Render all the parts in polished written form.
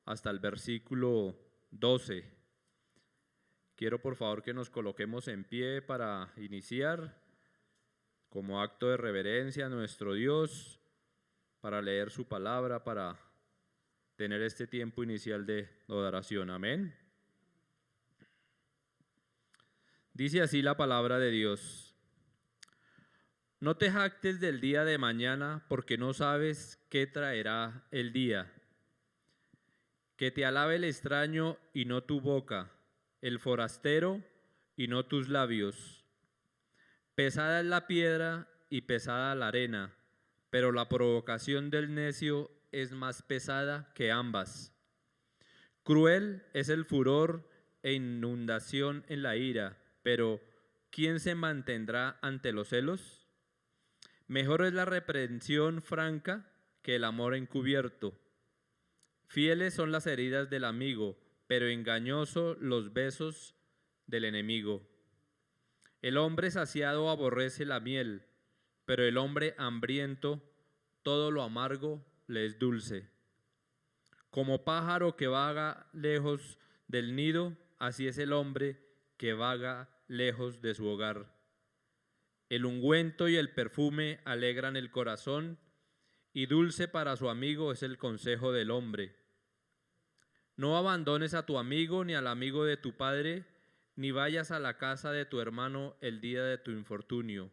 hasta el versículo 12. Quiero por favor que nos coloquemos en pie para iniciar como acto de reverencia a nuestro Dios, para leer su palabra, para tener este tiempo inicial de adoración. Amén. Dice así la palabra de Dios: no te jactes del día de mañana, porque no sabes qué traerá el día. Que te alabe el extraño y no tu boca, el forastero y no tus labios. Pesada es la piedra y pesada la arena, pero la provocación del necio es más pesada que ambas. Cruel es el furor e inundación en la ira, pero ¿quién se mantendrá ante los celos? Mejor es la reprensión franca que el amor encubierto. Fieles son las heridas del amigo, pero engañosos los besos del enemigo. El hombre saciado aborrece la miel, pero el hombre hambriento, todo lo amargo le es dulce. Como pájaro que vaga lejos del nido, así es el hombre que vaga lejos de su hogar. El ungüento y el perfume alegran el corazón, y dulce para su amigo es el consejo del hombre. No abandones a tu amigo ni al amigo de tu padre, ni vayas a la casa de tu hermano el día de tu infortunio.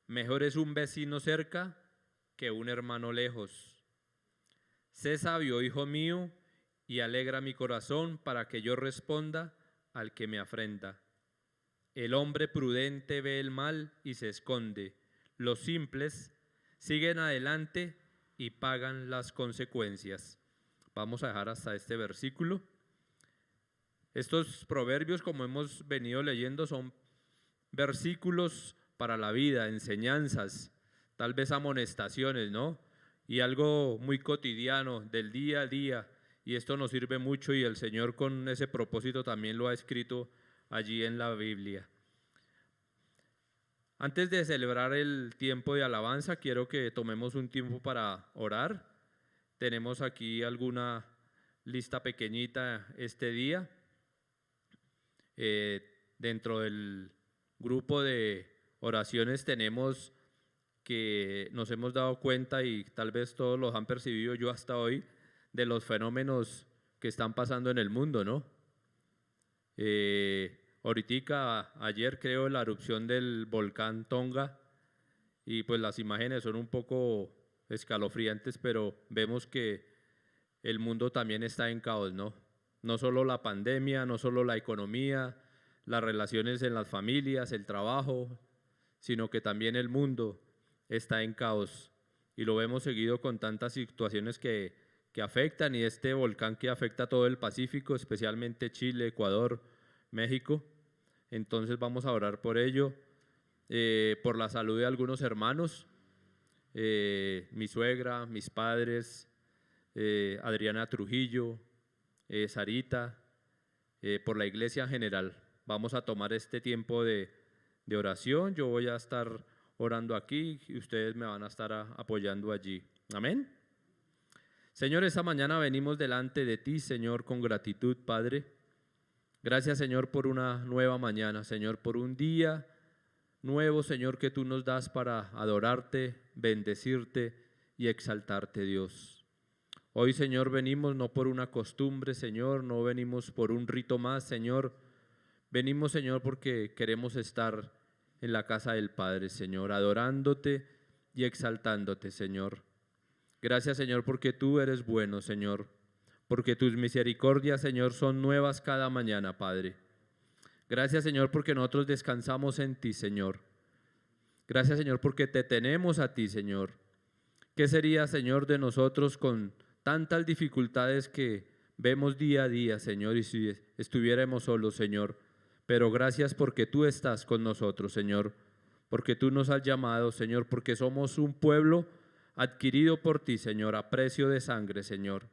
Mejor es un vecino cerca que un hermano lejos. Sé sabio, hijo mío, y alegra mi corazón para que yo responda al que me afrenta. El hombre prudente ve el mal y se esconde. Los simples siguen adelante y pagan las consecuencias. Vamos a dejar hasta este versículo. Estos proverbios, como hemos venido leyendo, son versículos para la vida, enseñanzas, tal vez amonestaciones, ¿no? Y algo muy cotidiano del día a día, y esto nos sirve mucho, y el Señor con ese propósito también lo ha escrito allí en la Biblia. Antes de celebrar el tiempo de alabanza, quiero que tomemos un tiempo para orar. Tenemos aquí alguna lista pequeñita este día. Dentro del grupo de oraciones tenemos que nos hemos dado cuenta, y tal vez todos los han percibido, yo hasta hoy, de los fenómenos que están pasando en el mundo, ¿no? Ahorita, ayer creo, la erupción del volcán Tonga, y pues las imágenes son un poco escalofriantes, pero vemos que el mundo también está en caos, ¿no? No solo la pandemia, no solo la economía, las relaciones en las familias, el trabajo, sino que también el mundo está en caos. Y lo vemos seguido con tantas situaciones que afectan, y este volcán que afecta a todo el Pacífico, especialmente Chile, Ecuador, México. Entonces vamos a orar por ello, por la salud de algunos hermanos, mi suegra, mis padres, Adriana Trujillo, Sarita, por la iglesia en general. Vamos a tomar este tiempo de oración. Yo voy a estar orando aquí y ustedes me van a estar apoyando allí. Amén. Señor, esta mañana venimos delante de ti, Señor, con gratitud, Padre. Gracias, Señor, por una nueva mañana, Señor, por un día nuevo, Señor, que tú nos das para adorarte, bendecirte y exaltarte, Dios. Hoy, Señor, venimos no por una costumbre, Señor, no venimos por un rito más, Señor. Venimos, Señor, porque queremos estar en la casa del Padre, Señor, adorándote y exaltándote, Señor. Gracias, Señor, porque tú eres bueno, Señor, porque tus misericordias, Señor, son nuevas cada mañana, Padre. Gracias, Señor, porque nosotros descansamos en ti, Señor. Gracias, Señor, porque te tenemos a ti, Señor. ¿Qué sería, Señor, de nosotros con tantas dificultades que vemos día a día, Señor, y si estuviéramos solos, Señor? Pero gracias porque tú estás con nosotros, Señor, porque tú nos has llamado, Señor, porque somos un pueblo adquirido por ti, Señor, a precio de sangre, Señor.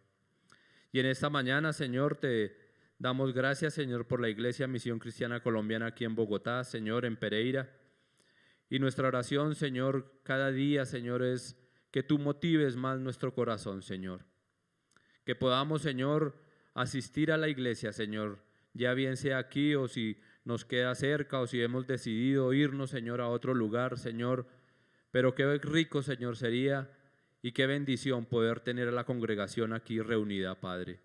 Y en esta mañana, Señor, te damos gracias, Señor, por la Iglesia Misión Cristiana Colombiana aquí en Bogotá, Señor, en Pereira. Y nuestra oración, Señor, cada día, Señor, es que tú motives más nuestro corazón, Señor. Que podamos, Señor, asistir a la iglesia, Señor, ya bien sea aquí o si nos queda cerca o si hemos decidido irnos, Señor, a otro lugar, Señor. Pero qué rico, Señor, sería y qué bendición poder tener a la congregación aquí reunida, Padre.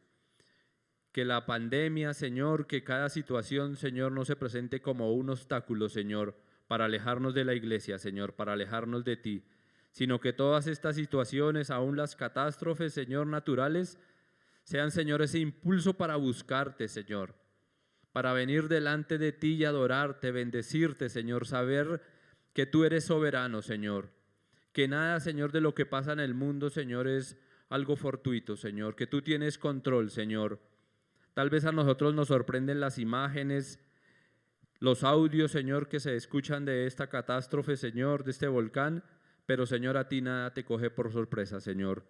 Que la pandemia, Señor, que cada situación, Señor, no se presente como un obstáculo, Señor, para alejarnos de la iglesia, Señor, para alejarnos de ti, sino que todas estas situaciones, aún las catástrofes, Señor, naturales, sean, Señor, ese impulso para buscarte, Señor, para venir delante de ti y adorarte, bendecirte, Señor, saber que tú eres soberano, Señor, que nada, Señor, de lo que pasa en el mundo, Señor, es algo fortuito, Señor, que tú tienes control, Señor. Tal vez a nosotros nos sorprenden las imágenes, los audios, Señor, que se escuchan de esta catástrofe, Señor, de este volcán, pero, Señor, a ti nada te coge por sorpresa, Señor.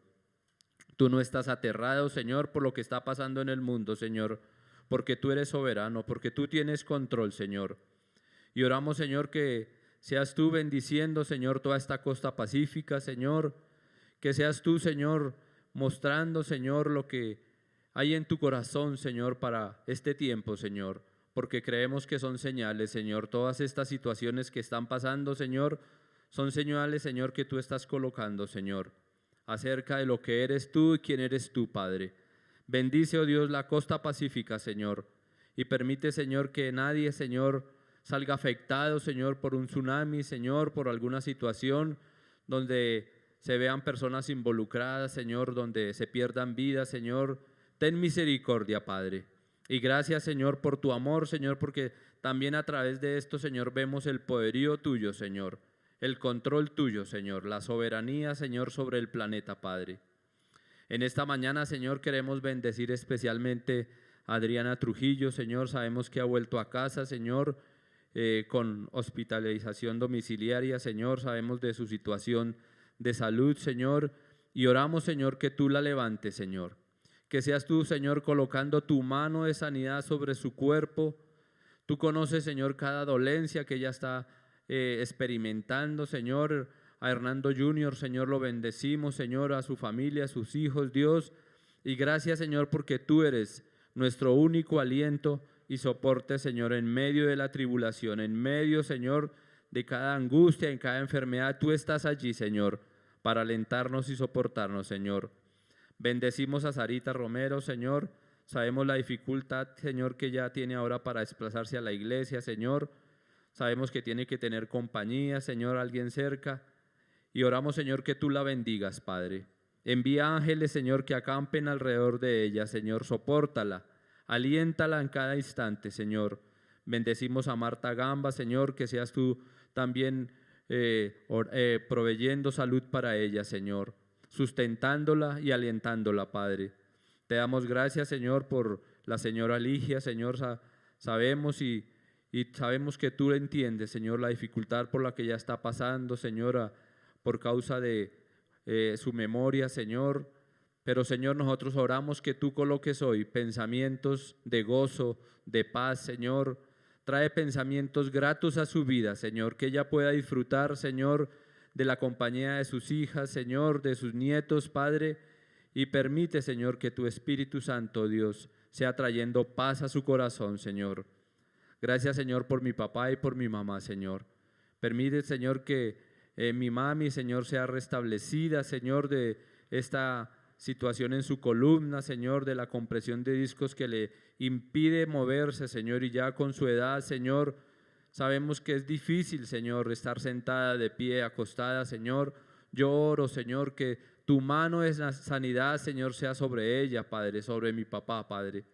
Tú no estás aterrado, Señor, por lo que está pasando en el mundo, Señor, porque tú eres soberano, porque tú tienes control, Señor. Y oramos, Señor, que seas tú bendiciendo, Señor, toda esta costa pacífica, Señor, que seas tú, Señor, mostrando, Señor, lo que hay en tu corazón, Señor, para este tiempo, Señor, porque creemos que son señales, Señor. Todas estas situaciones que están pasando, Señor, son señales, Señor, que tú estás colocando, Señor, acerca de lo que eres tú y quién eres tú, Padre. Bendice, oh Dios, la costa pacífica, Señor, y permite, Señor, que nadie, Señor, salga afectado, Señor, por un tsunami, Señor, por alguna situación donde se vean personas involucradas, Señor, donde se pierdan vidas, Señor. Ten misericordia, Padre. Y gracias, Señor, por tu amor, Señor, porque también a través de esto, Señor, vemos el poderío tuyo, Señor, el control tuyo, Señor, la soberanía, Señor, sobre el planeta, Padre. En esta mañana, Señor, queremos bendecir especialmente a Adriana Trujillo, Señor. Sabemos que ha vuelto a casa, Señor, con hospitalización domiciliaria, Señor. Sabemos de su situación de salud, Señor, y oramos, Señor, que tú la levantes, Señor. Que seas tú, Señor, colocando tu mano de sanidad sobre su cuerpo. Tú conoces, Señor, cada dolencia que ella está experimentando, Señor. A Hernando Junior, Señor, lo bendecimos, Señor, a su familia, a sus hijos, Dios. Y gracias, Señor, porque tú eres nuestro único aliento y soporte, Señor, en medio de la tribulación, en medio, Señor, de cada angustia, en cada enfermedad. Tú estás allí, Señor, para alentarnos y soportarnos, Señor. Bendecimos a Sarita Romero, Señor. Sabemos la dificultad, Señor, que ella tiene ahora para desplazarse a la iglesia, Señor. Sabemos que tiene que tener compañía, Señor, alguien cerca. Y oramos, Señor, que tú la bendigas, Padre. Envía ángeles, Señor, que acampen alrededor de ella, Señor. Sopórtala, aliéntala en cada instante, Señor. Bendecimos a Marta Gamba, Señor, que seas tú también proveyendo salud para ella, Señor, sustentándola y alentándola, Padre. Te damos gracias, Señor, por la señora Ligia, Señor. Sabemos y sabemos que tú entiendes, Señor, la dificultad por la que ella está pasando, Señora, por causa de su memoria, Señor. Pero, Señor, nosotros oramos que tú coloques hoy pensamientos de gozo, de paz, Señor. Trae pensamientos gratos a su vida, Señor, que ella pueda disfrutar, Señor, de la compañía de sus hijas, Señor, de sus nietos, Padre, y permite, Señor, que tu Espíritu Santo, Dios, sea trayendo paz a su corazón, Señor. Gracias, Señor, por mi papá y por mi mamá, Señor. Permite, Señor, que mi mami, Señor, sea restablecida, Señor, de esta situación en su columna, Señor, de la compresión de discos que le impide moverse, Señor, y ya con su edad, Señor, sabemos que es difícil, Señor, estar sentada, de pie, acostada, Señor. Yo oro, Señor, que tu mano de sanidad, Señor, sea sobre ella, Padre, sobre mi papá, Padre.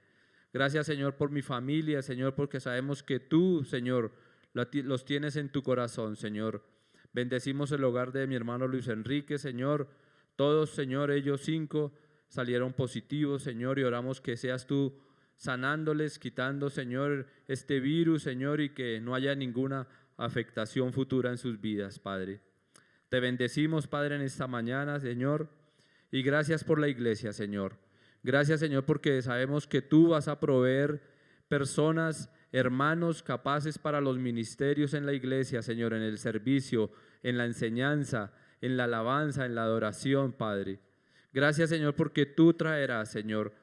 Gracias, Señor, por mi familia, Señor, porque sabemos que tú, Señor, los tienes en tu corazón, Señor. Bendecimos el hogar de mi hermano Luis Enrique, Señor. Todos, Señor, ellos 5 salieron positivos, Señor, y oramos que seas tú sanándoles, quitando, Señor, este virus, Señor, y que no haya ninguna afectación futura en sus vidas, Padre. Te bendecimos, Padre, en esta mañana, Señor, y gracias por la iglesia, Señor. Gracias, Señor, porque sabemos que tú vas a proveer personas, hermanos capaces para los ministerios en la iglesia, Señor, en el servicio, en la enseñanza, en la alabanza, en la adoración, Padre. Gracias, Señor, porque tú traerás, Señor,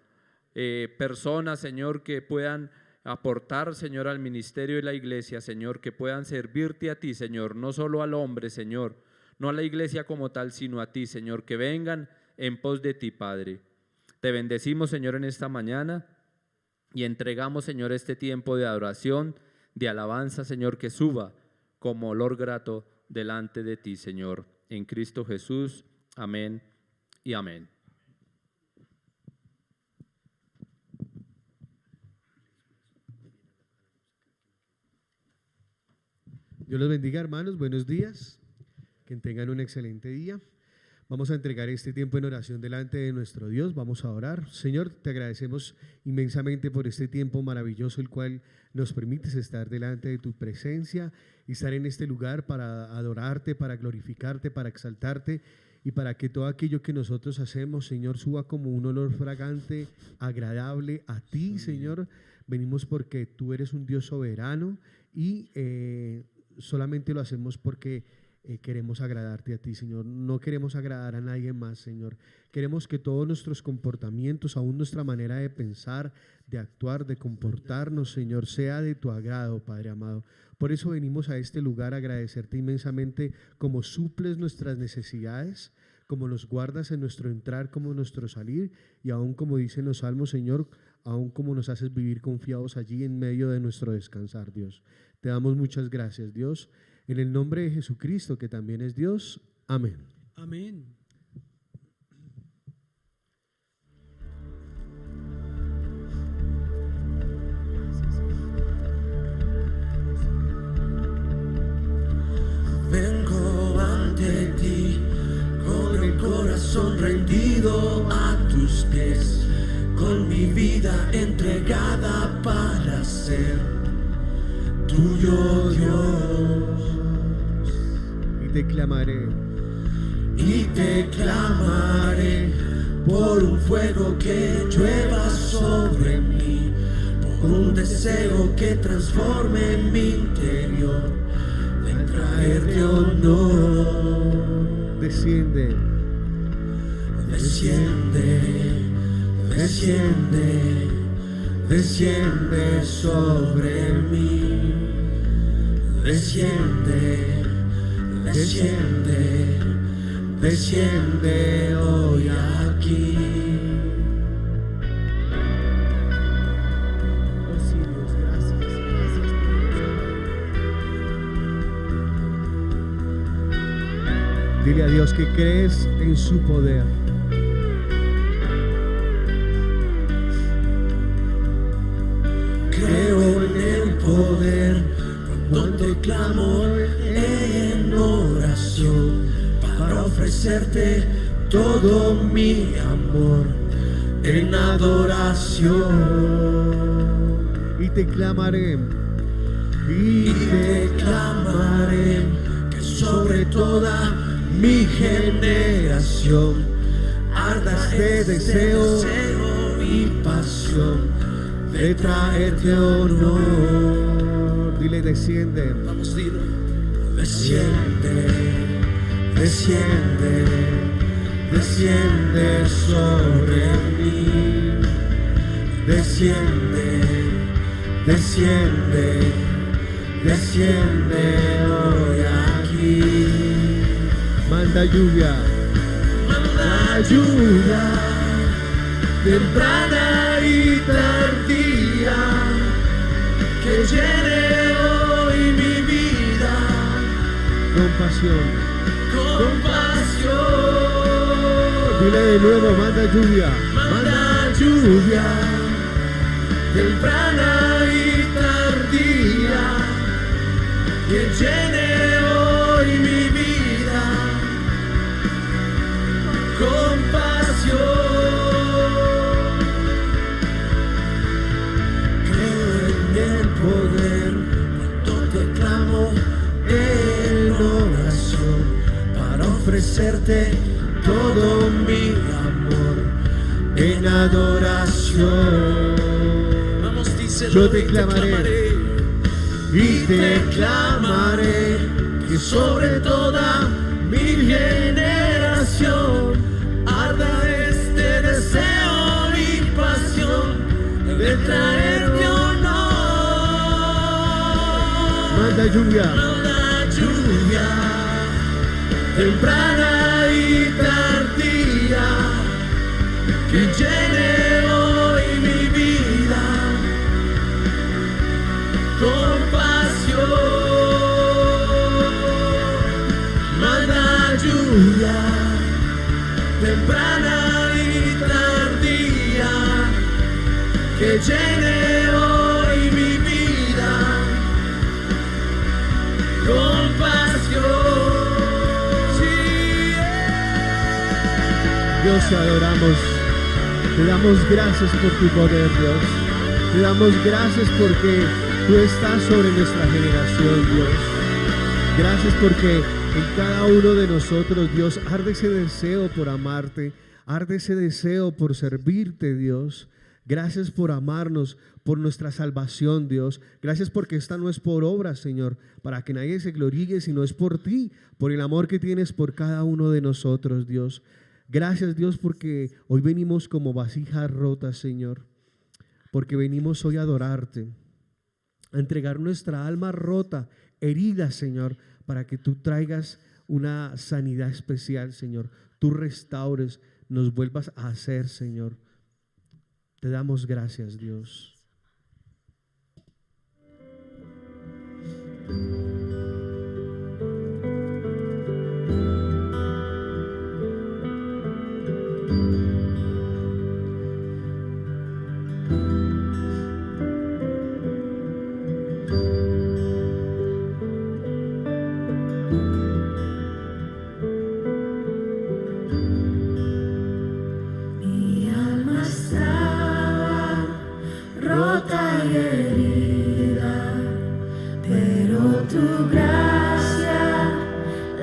personas, Señor, que puedan aportar, Señor, al ministerio de la iglesia, Señor, que puedan servirte a ti, Señor, no solo al hombre, Señor, no a la iglesia como tal, sino a ti, Señor, que vengan en pos de ti, Padre. Te bendecimos, Señor, en esta mañana y entregamos, Señor, este tiempo de adoración, de alabanza, Señor, que suba como olor grato delante de ti, Señor. En Cristo Jesús, amén y amén. Dios los bendiga, hermanos, buenos días, que tengan un excelente día. Vamos a entregar este tiempo en oración delante de nuestro Dios, vamos a orar. Señor, te agradecemos inmensamente por este tiempo maravilloso, el cual nos permites estar delante de tu presencia y estar en este lugar para adorarte, para glorificarte, para exaltarte y para que todo aquello que nosotros hacemos, Señor, suba como un olor fragante, agradable a ti, Señor. Venimos porque tú eres un Dios soberano y solamente lo hacemos porque queremos agradarte a ti, Señor. No queremos agradar a nadie más, Señor. Queremos que todos nuestros comportamientos, aún nuestra manera de pensar, de actuar, de comportarnos, Señor, sea de tu agrado, Padre amado. Por eso venimos a este lugar a agradecerte inmensamente como suples nuestras necesidades, como nos guardas en nuestro entrar, como nuestro salir, y aún como dicen los salmos, Señor, aún como nos haces vivir confiados allí en medio de nuestro descansar, Dios. Te damos muchas gracias, Dios. En el nombre de Jesucristo, que también es Dios. Amén. Amén. Vengo ante ti con el corazón rendido a tus pies, con mi vida entregada para ser tuyo, Dios. Te clamaré por un fuego que llueva sobre mí, por un deseo que transforme mi interior, de traerte honor. Desciende, desciende sobre mí, desciende hoy aquí. Oh sí, Dios, gracias por eso. Dile a Dios que crees en su poder. Creo en el poder cuando te clamo en oración, para ofrecerte todo mi amor en adoración. Y te clamaré, que sobre toda mi generación arda este deseo y pasión de traerte honor. Dile, desciende. Vamos, dilo. Desciende sobre mí. Desciende hoy aquí. Manda lluvia, temprana y tardía, que llene hoy mi vida con pasión. Dile de nuevo, manda lluvia, temprana y tardía, que llene hoy mi vida con pasión. Creo en el poder cuando te clamo en oración, para ofrecerte todo mi amor en adoración. Vamos, díselo. Yo te clamaré que sobre toda mi generación arda este deseo y pasión de traerte honor. Manda lluvia, temprana y tardía, que llene hoy mi vida con pasión. Manda lluvia, temprana y tardía, que llene hoy mi vida con pasión. Dios, te adoramos, te damos gracias por tu poder, Dios. Te damos gracias porque tú estás sobre nuestra generación, Dios. Gracias porque en cada uno de nosotros, Dios, arde ese deseo por amarte, arde ese deseo por servirte, Dios. Gracias por amarnos, por nuestra salvación, Dios. Gracias porque esta no es por obra, Señor, para que nadie se gloríe, sino es por ti, por el amor que tienes por cada uno de nosotros, Dios. Gracias, Dios, porque hoy venimos como vasijas rotas, Señor, porque venimos hoy a adorarte, a entregar nuestra alma rota, herida, Señor, para que tú traigas una sanidad especial, Señor. Tú restaures, nos vuelvas a hacer, Señor. Te damos gracias, Dios. Mi alma estaba rota y herida, pero tu gracia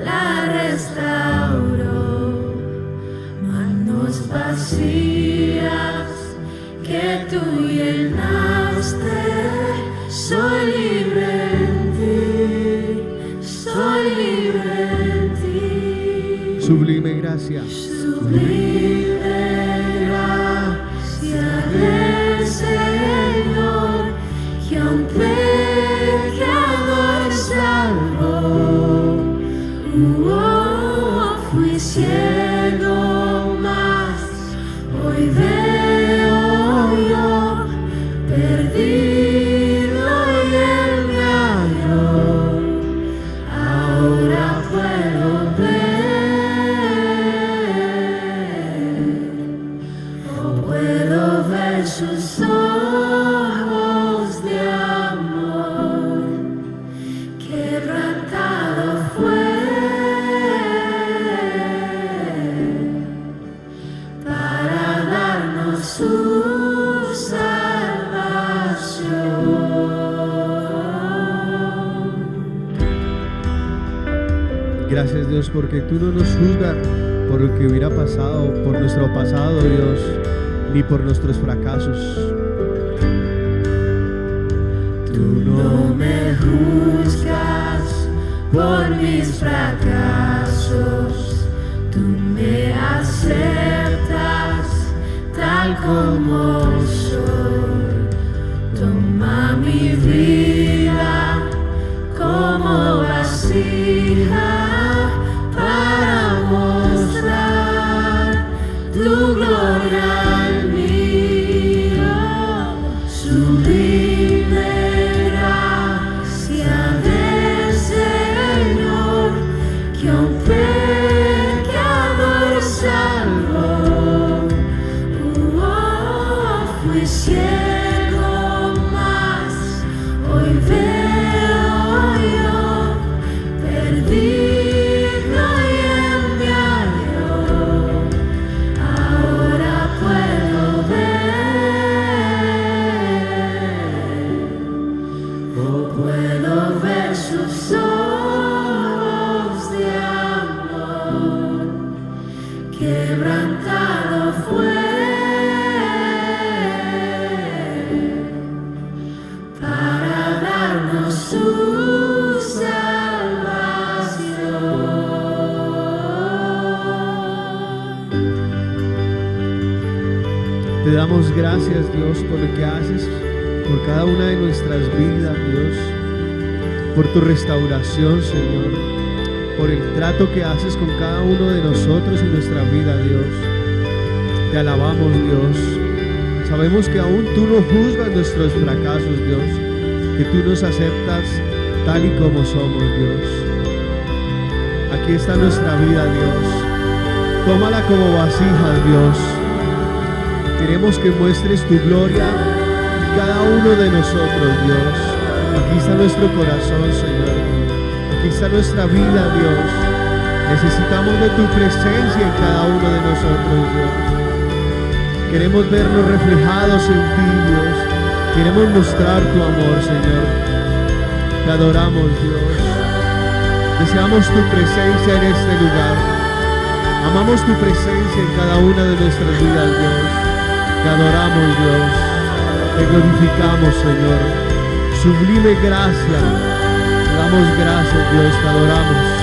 la restauró. Manos vacías que tú llenaste, soy libre en ti, soy libre en ti. Sublime gracia. Sublime gracia del Señor, que a un pecador salvó. Fui ciego, mas hoy veo yo, perdido y él me halló. Ahora puedo ver sus ojos de amor. Quebrantado fue para darnos su salvación. Gracias, Dios, porque tú no nos juzgas por lo que hubiera pasado, por nuestro pasado, Dios, ni por nuestros fracasos. Tú no me juzgas por mis fracasos, tú me aceptas tal como soy. Toma mi vida como vasija para mostrar tu gloria al mío. Sublime gracia del Señor, que a un pecador salvó. Fui ciego, mas hoy veo yo, perdido y él me halló. Ahora puedo ver sus ojos de amor. Quebrantado fue damos gracias, Dios, por lo que haces por cada una de nuestras vidas, Dios, por tu restauración, Señor, por el trato que haces con cada uno de nosotros en nuestra vida, Dios. Te alabamos, Dios. Sabemos que aún tú no juzgas nuestros fracasos, Dios, que tú nos aceptas tal y como somos, Dios. Aquí está nuestra vida, Dios. Tómala como vasija, Dios. Queremos que muestres tu gloria en cada uno de nosotros, Dios. Aquí está nuestro corazón, Señor. Aquí está nuestra vida, Dios. Necesitamos de tu presencia en cada uno de nosotros, Dios. Queremos vernos reflejados en ti, Dios. Queremos mostrar tu amor, Señor. Te adoramos, Dios. Deseamos tu presencia en este lugar. Amamos tu presencia en cada una de nuestras vidas, Dios. Te adoramos, Dios. Te glorificamos, Señor. Sublime gracia. Te damos gracias, Dios. Te adoramos.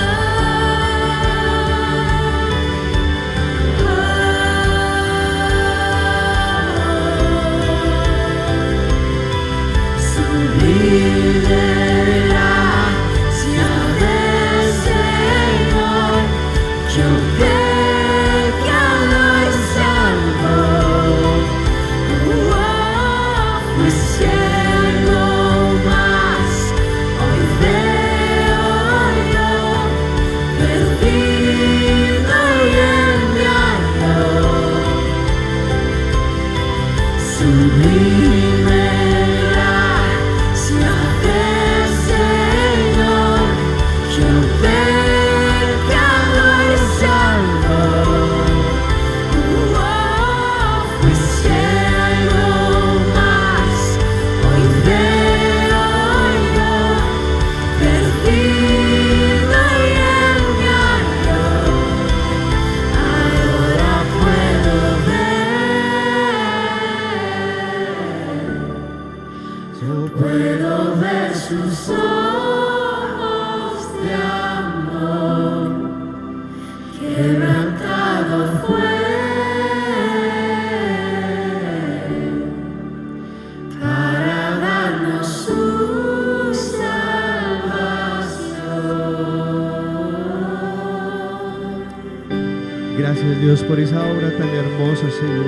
Gracias, Dios, por esa obra tan hermosa, Señor.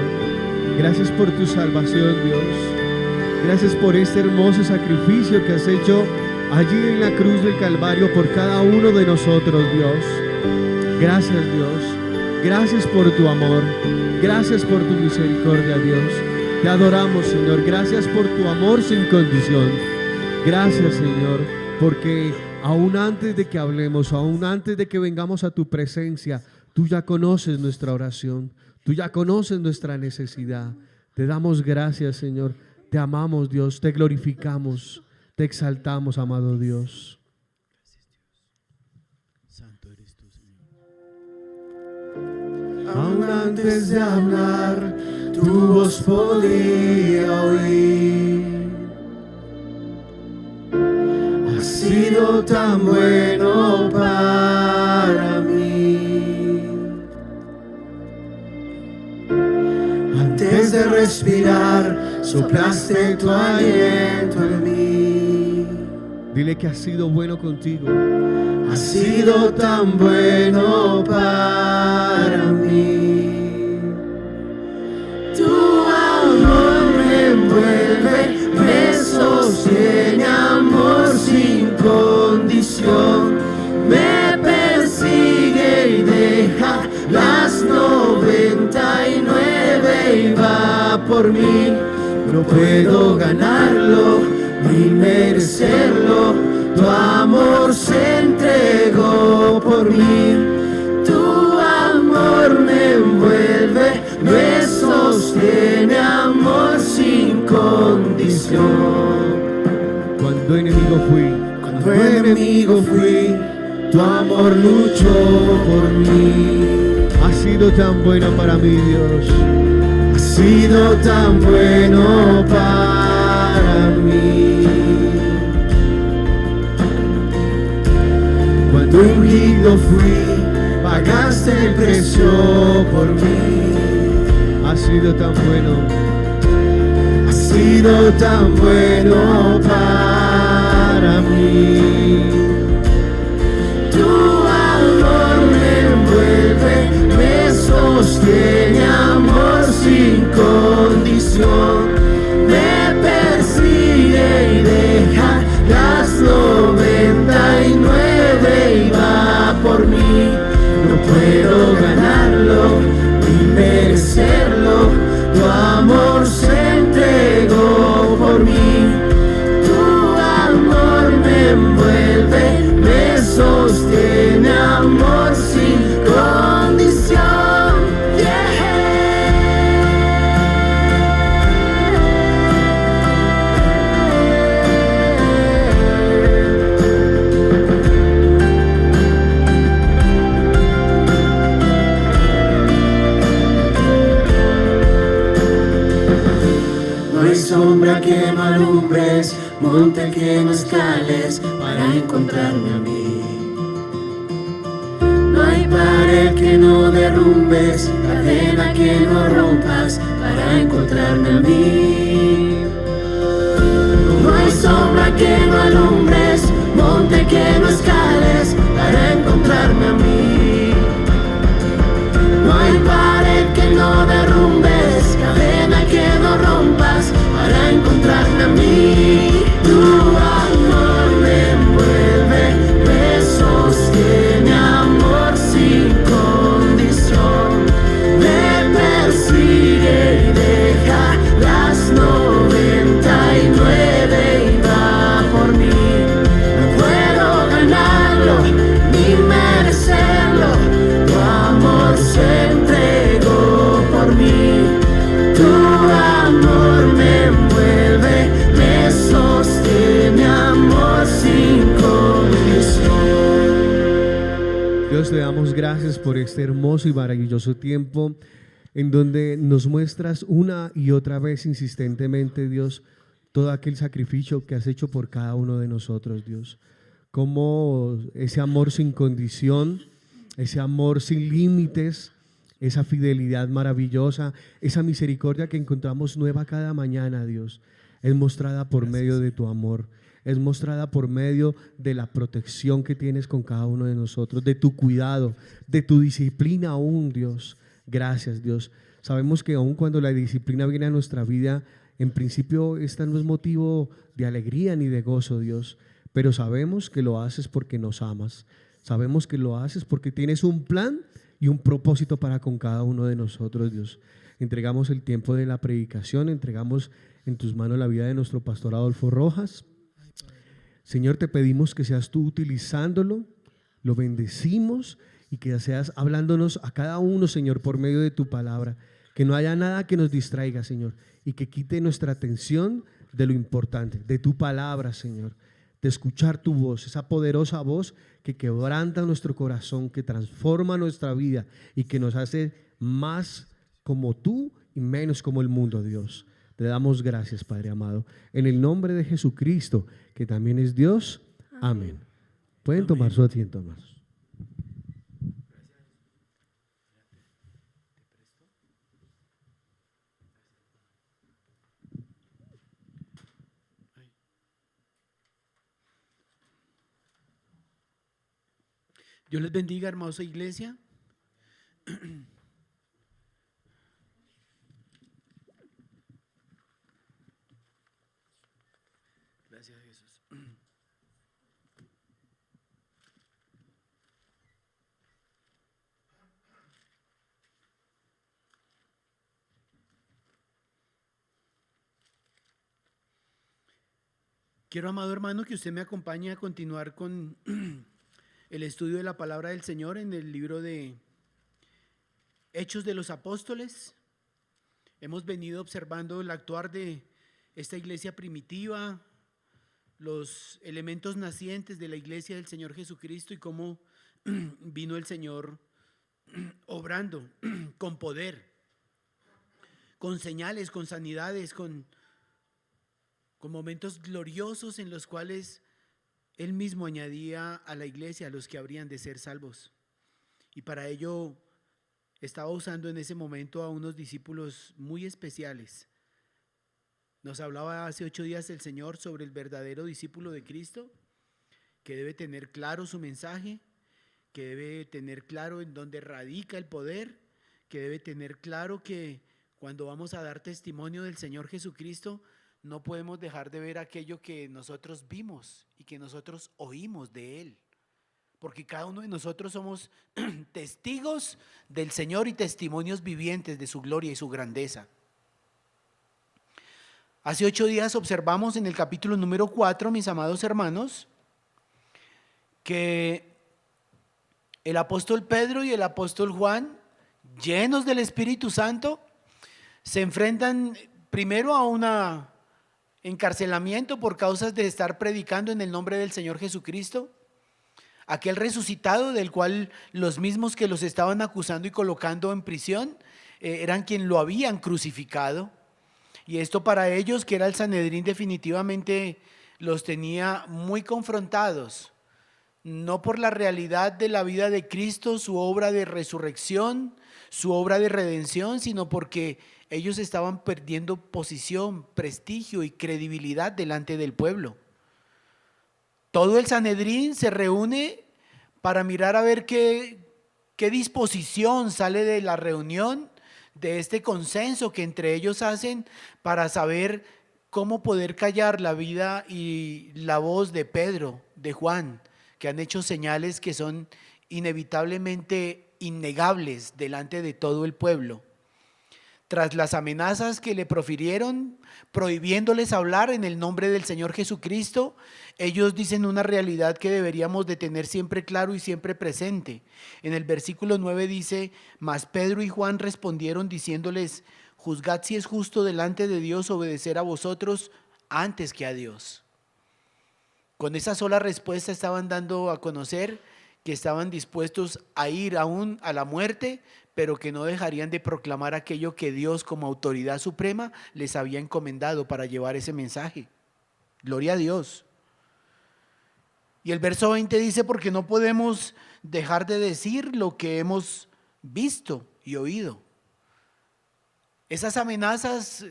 Gracias por tu salvación, Dios. Gracias por este hermoso sacrificio que has hecho allí en la cruz del Calvario por cada uno de nosotros, Dios. Gracias, Dios. Gracias por tu amor. Gracias por tu misericordia, Dios. Te adoramos, Señor. Gracias por tu amor sin condición. Gracias, Señor, porque aún antes de que hablemos, aún antes de que vengamos a tu presencia, tú ya conoces nuestra oración, tú ya conoces nuestra necesidad. Te damos gracias, Señor. Te amamos, Dios. Te glorificamos, te exaltamos, amado Dios. Santo eres tú, Señor. Aún antes de hablar, tu voz podía oír. Has sido tan bueno para mí. Antes de respirar, soplaste tu aliento en mí. Dile que has sido bueno contigo. Has sido tan bueno para mí. Tu amor me envuelve, me sostiene, amor sin condición. Me persigue y deja las 99 y va por mí. No puedo ganarlo ni merecerlo. Tu amor se entregó por mí. Tu amor me envuelve, me sostiene, amor sin condición. Cuando enemigo fui, tu amor luchó por mí. has sido tan bueno para mí, Dios. Has sido tan bueno para mí. Cuando ungido fui, pagaste el precio por mí. Has sido tan bueno. sido tan bueno para mí. Tu amor me envuelve, me sostiene, amor sin condición. Me persigue y deja las 99 y va por mí. No puedo ganarlo ni merecerlo, tu amor se entregó por mí. Tu amor me envuelve, me sostiene, amor sin condición. Sombra que no alumbres, monte que no escales para encontrarme a mí. No hay pared que no derrumbes, cadena que no rompas para encontrarme a mí. No hay sombra que no alumbres, monte que no escales para encontrarme a mí. No hay pared que no derrumbes, cadena que no rompas para encontrarme a mí. Tu amor me envuelve, me sostiene, amor sin condición. Me persigue y deja las 99 y va por mí. No puedo ganarlo ni merecerlo, tu amor se entregó por mí. Tu amor me envuelve, me sostiene, amor sin condición. Dios, te damos gracias por este hermoso y maravilloso tiempo en donde nos muestras una y otra vez insistentemente, Dios, todo aquel sacrificio que has hecho por cada uno de nosotros, Dios. Como ese amor sin condición, ese amor sin límites, esa fidelidad maravillosa, esa misericordia que encontramos nueva cada mañana, Dios, es mostrada por medio de tu amor, es mostrada por medio de la protección que tienes con cada uno de nosotros, de tu cuidado, de tu disciplina aún, Dios. Gracias, Dios. Sabemos que aun cuando la disciplina viene a nuestra vida, en principio esta no es motivo de alegría ni de gozo, Dios, pero sabemos que lo haces porque nos amas. Sabemos que lo haces porque tienes un plan y un propósito para con cada uno de nosotros, Dios. Entregamos el tiempo de la predicación, entregamos en tus manos la vida de nuestro pastor Adolfo Rojas. Señor, te pedimos que seas tú utilizándolo, lo bendecimos y que seas hablándonos a cada uno, Señor, por medio de tu palabra. Que no haya nada que nos distraiga, Señor, y que quite nuestra atención de lo importante, de tu palabra, Señor, de escuchar tu voz, esa poderosa voz que quebranta nuestro corazón, que transforma nuestra vida y que nos hace más como tú y menos como el mundo, Dios. Te damos gracias, Padre amado, en el nombre de Jesucristo, que también es Dios. Amén. Pueden tomar su asiento, hermanos. Dios les bendiga, hermosa iglesia. Gracias, Jesús. Quiero, amado hermano, que usted me acompañe a continuar con el estudio de la palabra del Señor en el libro de Hechos de los Apóstoles. Hemos venido observando el actuar de esta iglesia primitiva, los elementos nacientes de la iglesia del Señor Jesucristo y cómo vino el Señor obrando con poder, con señales, con sanidades, con momentos gloriosos en los cuales Él mismo añadía a la iglesia a los que habrían de ser salvos. Y para ello estaba usando en ese momento a unos discípulos muy especiales, Nos hablaba hace 8 días el Señor sobre el verdadero discípulo de Cristo, que debe tener claro su mensaje, que debe tener claro en dónde radica el poder, que debe tener claro que cuando vamos a dar testimonio del Señor Jesucristo, no podemos dejar de ver aquello que nosotros vimos y que nosotros oímos de Él. Porque cada uno de nosotros somos testigos del Señor y testimonios vivientes de su gloria y su grandeza. Hace 8 días observamos en el capítulo número 4, mis amados hermanos, que el apóstol Pedro y el apóstol Juan, llenos del Espíritu Santo, se enfrentan primero a un encarcelamiento por causas de estar predicando en el nombre del Señor Jesucristo, aquel resucitado del cual los mismos que los estaban acusando y colocando en prisión eran quien lo habían crucificado. Y esto para ellos, que era el Sanedrín, definitivamente los tenía muy confrontados, no por la realidad de la vida de Cristo, su obra de resurrección, su obra de redención, sino porque ellos estaban perdiendo posición, prestigio y credibilidad delante del pueblo. Todo el Sanedrín se reúne para mirar a ver qué disposición sale de la reunión, de este consenso que entre ellos hacen para saber cómo poder callar la vida y la voz de Pedro, de Juan, que han hecho señales que son inevitablemente innegables delante de todo el pueblo. Tras las amenazas que le profirieron, prohibiéndoles hablar en el nombre del Señor Jesucristo, ellos dicen una realidad que deberíamos de tener siempre claro y siempre presente. En el versículo 9 dice: mas Pedro y Juan respondieron diciéndoles: juzgad si es justo delante de Dios obedecer a vosotros antes que a Dios. Con esa sola respuesta estaban dando a conocer que estaban dispuestos a ir aún a la muerte, pero que no dejarían de proclamar aquello que Dios, como autoridad suprema, les había encomendado para llevar ese mensaje. Gloria a Dios. Y el verso 20 dice: porque no podemos dejar de decir lo que hemos visto y oído. Esas amenazas,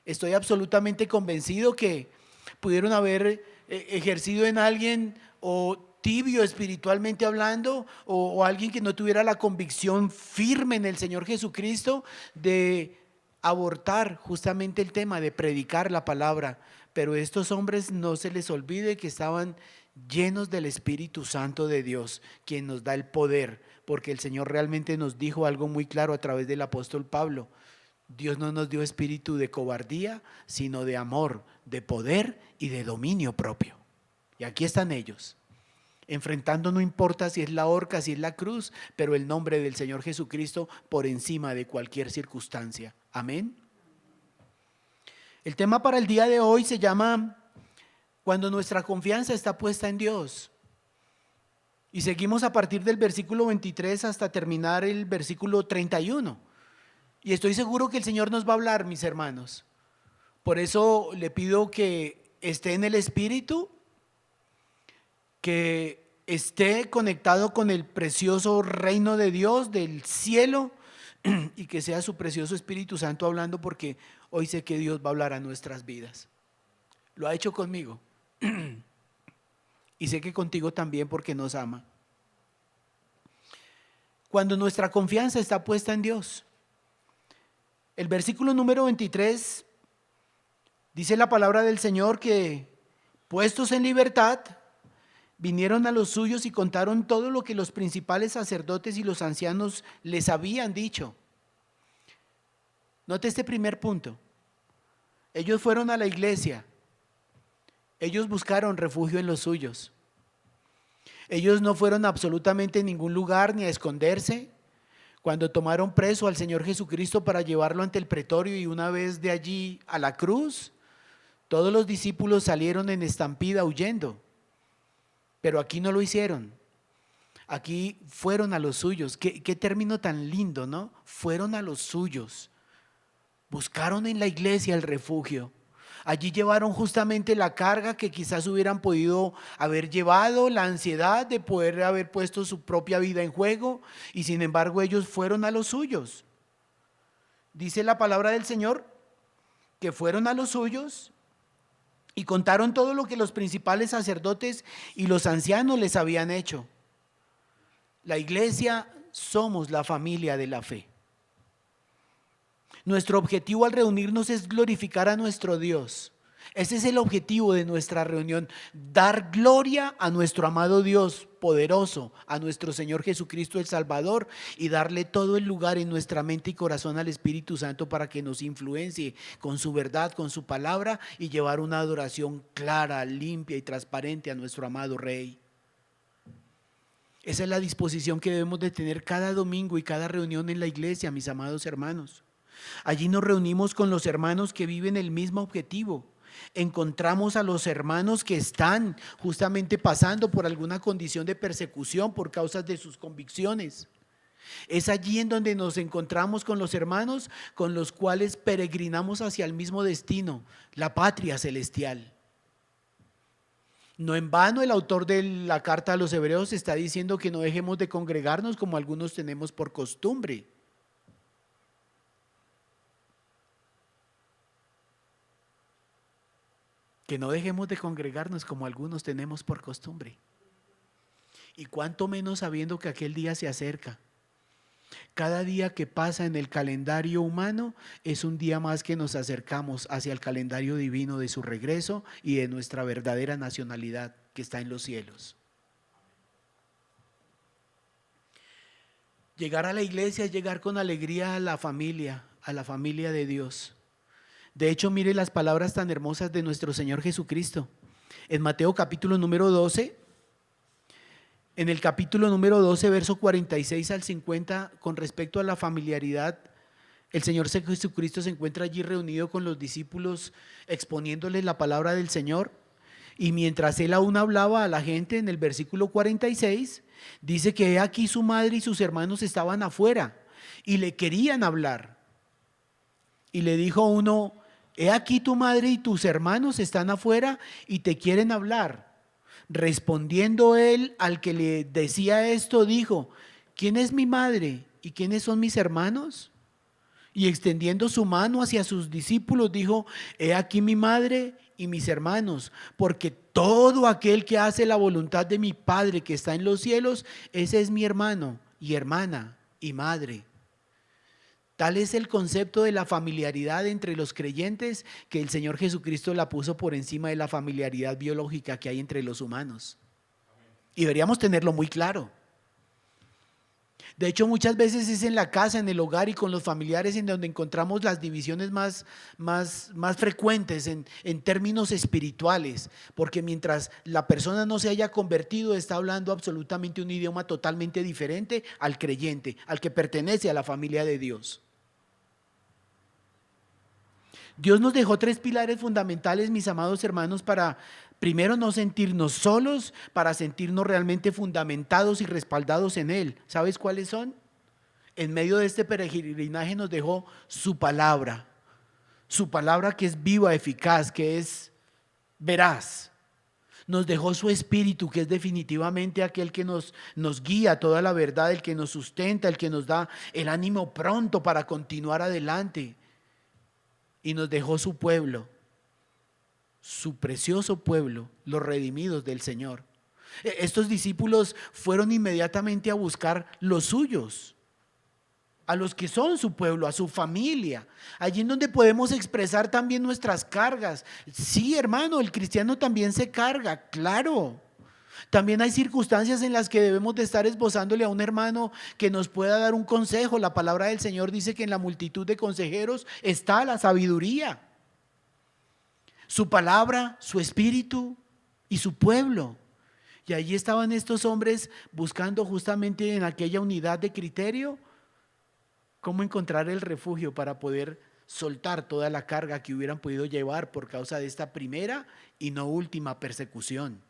estoy absolutamente convencido que pudieron haber ejercido en alguien o tibio espiritualmente hablando, o alguien que no tuviera la convicción firme en el Señor Jesucristo de abortar justamente el tema de predicar la palabra. Pero estos hombres, no se les olvide que estaban llenos del Espíritu Santo de Dios, quien nos da el poder, porque el Señor realmente nos dijo algo muy claro a través del apóstol Pablo: Dios no nos dio espíritu de cobardía, sino de amor, de poder y de dominio propio. Y aquí están ellos, enfrentando, no importa si es la horca, si es la cruz, pero el nombre del Señor Jesucristo por encima de cualquier circunstancia. Amén. El tema para el día de hoy se llama cuando nuestra confianza está puesta en Dios. Y seguimos a partir del versículo 23 hasta terminar el versículo 31. Y estoy seguro que el Señor nos va a hablar, mis hermanos. Por eso le pido que esté en el Espíritu, que esté conectado con el precioso reino de Dios, del cielo, y que sea su precioso Espíritu Santo hablando, porque hoy sé que Dios va a hablar a nuestras vidas. Lo ha hecho conmigo y sé que contigo también, porque nos ama. Cuando nuestra confianza está puesta en Dios, el versículo número 23 dice la palabra del Señor que puestos en libertad, vinieron a los suyos y contaron todo lo que los principales sacerdotes y los ancianos les habían dicho. Note este primer punto. Ellos fueron a la iglesia. Ellos buscaron refugio en los suyos. Ellos no fueron absolutamente a ningún lugar ni a esconderse. Cuando tomaron preso al Señor Jesucristo para llevarlo ante el pretorio y una vez de allí a la cruz, todos los discípulos salieron en estampida huyendo. Pero aquí no lo hicieron. Aquí fueron a los suyos. Qué término tan lindo, ¿no? Fueron a los suyos. Buscaron en la iglesia el refugio. Allí llevaron justamente la carga que quizás hubieran podido haber llevado, la ansiedad de poder haber puesto su propia vida en juego, y sin embargo ellos fueron a los suyos. Dice la palabra del Señor que fueron a los suyos y contaron todo lo que los principales sacerdotes y los ancianos les habían hecho. La iglesia somos la familia de la fe. Nuestro objetivo al reunirnos es glorificar a nuestro Dios. Ese es el objetivo de nuestra reunión, dar gloria a nuestro amado Dios poderoso, a nuestro Señor Jesucristo el Salvador, y darle todo el lugar en nuestra mente y corazón al Espíritu Santo para que nos influencie con su verdad, con su palabra, y llevar una adoración clara, limpia y transparente a nuestro amado Rey. Esa es la disposición que debemos de tener cada domingo y cada reunión en la iglesia, mis amados hermanos. Allí nos reunimos con los hermanos que viven el mismo objetivo. Encontramos a los hermanos que están justamente pasando por alguna condición de persecución por causa de sus convicciones. Es allí en donde nos encontramos con los hermanos con los cuales peregrinamos hacia el mismo destino, la patria celestial. No en vano el autor de la carta a los Hebreos está diciendo que no dejemos de congregarnos como algunos tenemos por costumbre. Que no dejemos de congregarnos como algunos tenemos por costumbre. Y cuánto menos sabiendo que aquel día se acerca. Cada día que pasa en el calendario humano es un día más que nos acercamos hacia el calendario divino de su regreso y de nuestra verdadera nacionalidad que está en los cielos. Llegar a la iglesia es llegar con alegría a la familia de Dios. De hecho, mire las palabras tan hermosas de nuestro Señor Jesucristo. En Mateo capítulo número 12, en el capítulo número 12, verso 46 al 50, con respecto a la familiaridad, el Señor Jesucristo se encuentra allí reunido con los discípulos, exponiéndoles la palabra del Señor. Y mientras Él aún hablaba a la gente, en el versículo 46, dice que he aquí su madre y sus hermanos estaban afuera y le querían hablar. Y le dijo uno: he aquí tu madre y tus hermanos están afuera y te quieren hablar. Respondiendo él al que le decía esto, dijo: ¿quién es mi madre y quiénes son mis hermanos? Y extendiendo su mano hacia sus discípulos, dijo: he aquí mi madre y mis hermanos, porque todo aquel que hace la voluntad de mi Padre que está en los cielos, ese es mi hermano y hermana y madre. Tal es el concepto de la familiaridad entre los creyentes, que el Señor Jesucristo la puso por encima de la familiaridad biológica que hay entre los humanos. Y deberíamos tenerlo muy claro. De hecho, muchas veces es en la casa, en el hogar y con los familiares en donde encontramos las divisiones más frecuentes en términos espirituales, porque mientras la persona no se haya convertido, está hablando absolutamente un idioma totalmente diferente al creyente, al que pertenece a la familia de Dios. Dios nos dejó 3 pilares fundamentales, mis amados hermanos, para primero no sentirnos solos, para sentirnos realmente fundamentados y respaldados en Él. ¿Sabes cuáles son? En medio de este peregrinaje nos dejó su palabra que es viva, eficaz, que es veraz. Nos dejó su espíritu, que es definitivamente aquel que nos guía a toda la verdad, el que nos sustenta, el que nos da el ánimo pronto para continuar adelante. Y nos dejó su pueblo, su precioso pueblo, los redimidos del Señor. Estos discípulos fueron inmediatamente a buscar los suyos, a los que son su pueblo, a su familia, allí en donde podemos expresar también nuestras cargas. Sí, hermano, el cristiano también se carga, claro. También hay circunstancias en las que debemos de estar esbozándole a un hermano que nos pueda dar un consejo. La palabra del Señor dice que en la multitud de consejeros está la sabiduría. Su palabra, su espíritu y su pueblo. Y allí estaban estos hombres buscando justamente en aquella unidad de criterio cómo encontrar el refugio para poder soltar toda la carga que hubieran podido llevar por causa de esta primera y no última persecución.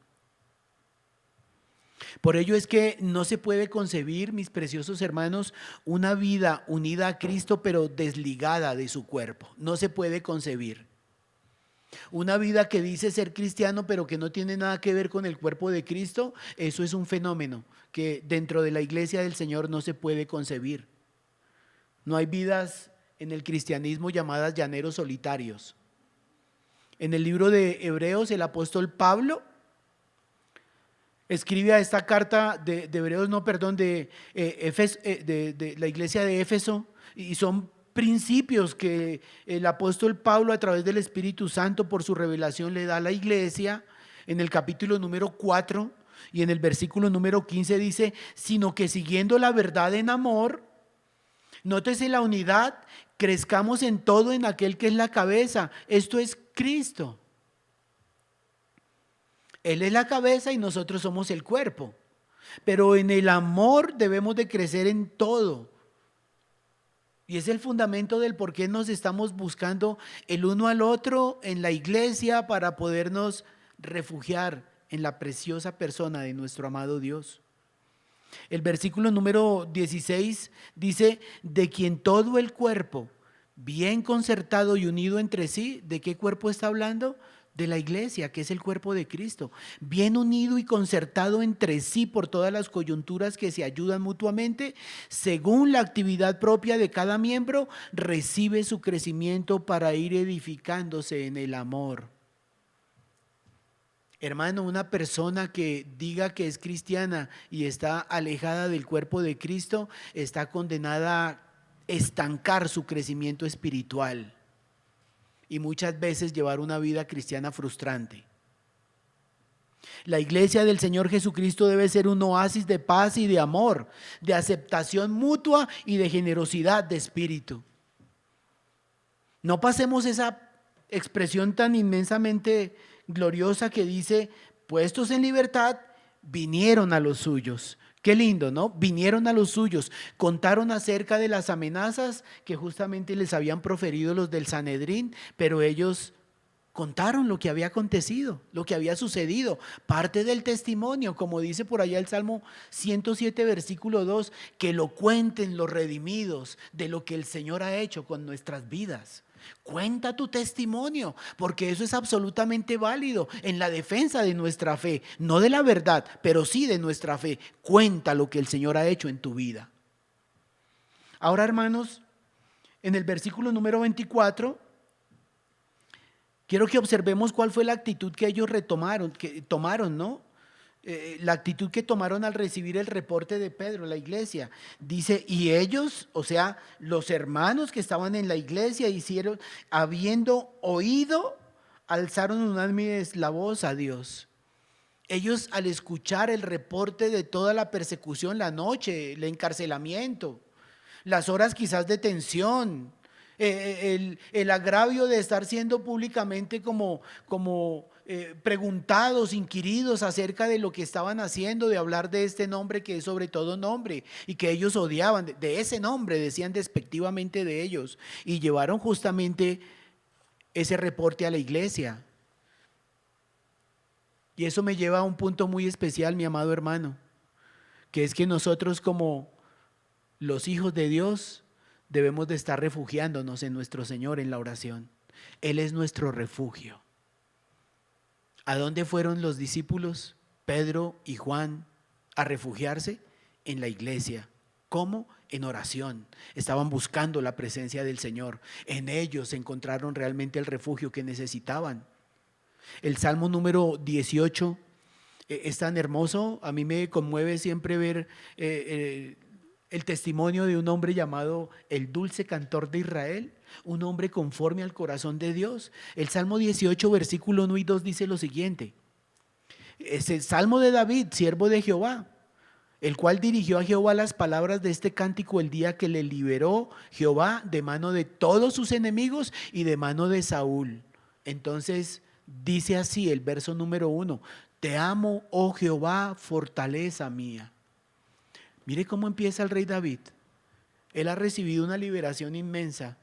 Por ello es que no se puede concebir, mis preciosos hermanos, una vida unida a Cristo pero desligada de su cuerpo. No se puede concebir. Una vida que dice ser cristiano pero que no tiene nada que ver con el cuerpo de Cristo, eso es un fenómeno que dentro de la iglesia del Señor no se puede concebir. No hay vidas en el cristianismo llamadas llaneros solitarios. En el libro de Hebreos, el apóstol Pablo escribe a esta carta de Hebreos, no, perdón, de la iglesia de Éfeso, y son principios que el apóstol Pablo, a través del Espíritu Santo, por su revelación, le da a la iglesia. En el capítulo número 4 y en el versículo número 15 dice: sino que siguiendo la verdad en amor, nótese la unidad, crezcamos en todo en aquel que es la cabeza, esto es Cristo. Él es la cabeza y nosotros somos el cuerpo, pero en el amor debemos de crecer en todo. Y es el fundamento del por qué nos estamos buscando el uno al otro en la iglesia, para podernos refugiar en la preciosa persona de nuestro amado Dios. El versículo número 16 dice: de quien todo el cuerpo, bien concertado y unido entre sí. ¿De qué cuerpo está hablando? De la iglesia, que es el cuerpo de Cristo, bien unido y concertado entre sí por todas las coyunturas que se ayudan mutuamente, según la actividad propia de cada miembro, recibe su crecimiento para ir edificándose en el amor. Hermano, una persona que diga que es cristiana y está alejada del cuerpo de Cristo, está condenada a estancar su crecimiento espiritual y muchas veces llevar una vida cristiana frustrante. La iglesia del Señor Jesucristo debe ser un oasis de paz y de amor, de aceptación mutua y de generosidad de espíritu. No pasemos esa expresión tan inmensamente gloriosa que dice: puestos en libertad, vinieron a los suyos. Qué lindo, ¿no? Vinieron a los suyos, contaron acerca de las amenazas que justamente les habían proferido los del Sanedrín, pero ellos contaron lo que había acontecido, lo que había sucedido, parte del testimonio, como dice por allá el Salmo 107, versículo 2, que lo cuenten los redimidos de lo que el Señor ha hecho con nuestras vidas. Cuenta tu testimonio, porque eso es absolutamente válido en la defensa de nuestra fe, no de la verdad, pero sí de nuestra fe. Cuenta lo que el Señor ha hecho en tu vida. Ahora, hermanos, en el versículo número 24, quiero que observemos cuál fue la actitud que ellos tomaron, ¿no? La actitud que tomaron al recibir el reporte de Pedro, la iglesia. Dice: y ellos, o sea, los hermanos que estaban en la iglesia, hicieron, habiendo oído, alzaron unánime la voz a Dios. Ellos, al escuchar el reporte de toda la persecución, la noche, el encarcelamiento, las horas quizás de tensión, el agravio de estar siendo públicamente como preguntados, inquiridos acerca de lo que estaban haciendo, de hablar de este nombre que es sobre todo nombre y que ellos odiaban, de ese nombre, decían despectivamente de ellos, y llevaron justamente ese reporte a la iglesia. Y eso me lleva a un punto muy especial, mi amado hermano, que es que nosotros, como los hijos de Dios, debemos de estar refugiándonos en nuestro Señor en la oración. Él es nuestro refugio. ¿A dónde fueron los discípulos, Pedro y Juan, a refugiarse? En la iglesia. ¿Cómo? En oración. Estaban buscando la presencia del Señor. En ellos encontraron realmente el refugio que necesitaban. El Salmo número 18 es tan hermoso. A mí me conmueve siempre ver el testimonio de un hombre llamado el dulce cantor de Israel, un hombre conforme al corazón de Dios. El Salmo 18, versículo 1 y 2 dice lo siguiente: es el Salmo de David, siervo de Jehová, el cual dirigió a Jehová las palabras de este cántico el día que le liberó Jehová de mano de todos sus enemigos y de mano de Saúl. Entonces dice así el verso número 1: te amo, oh Jehová, fortaleza mía. Mire cómo empieza el rey David. Él ha recibido una liberación inmensa.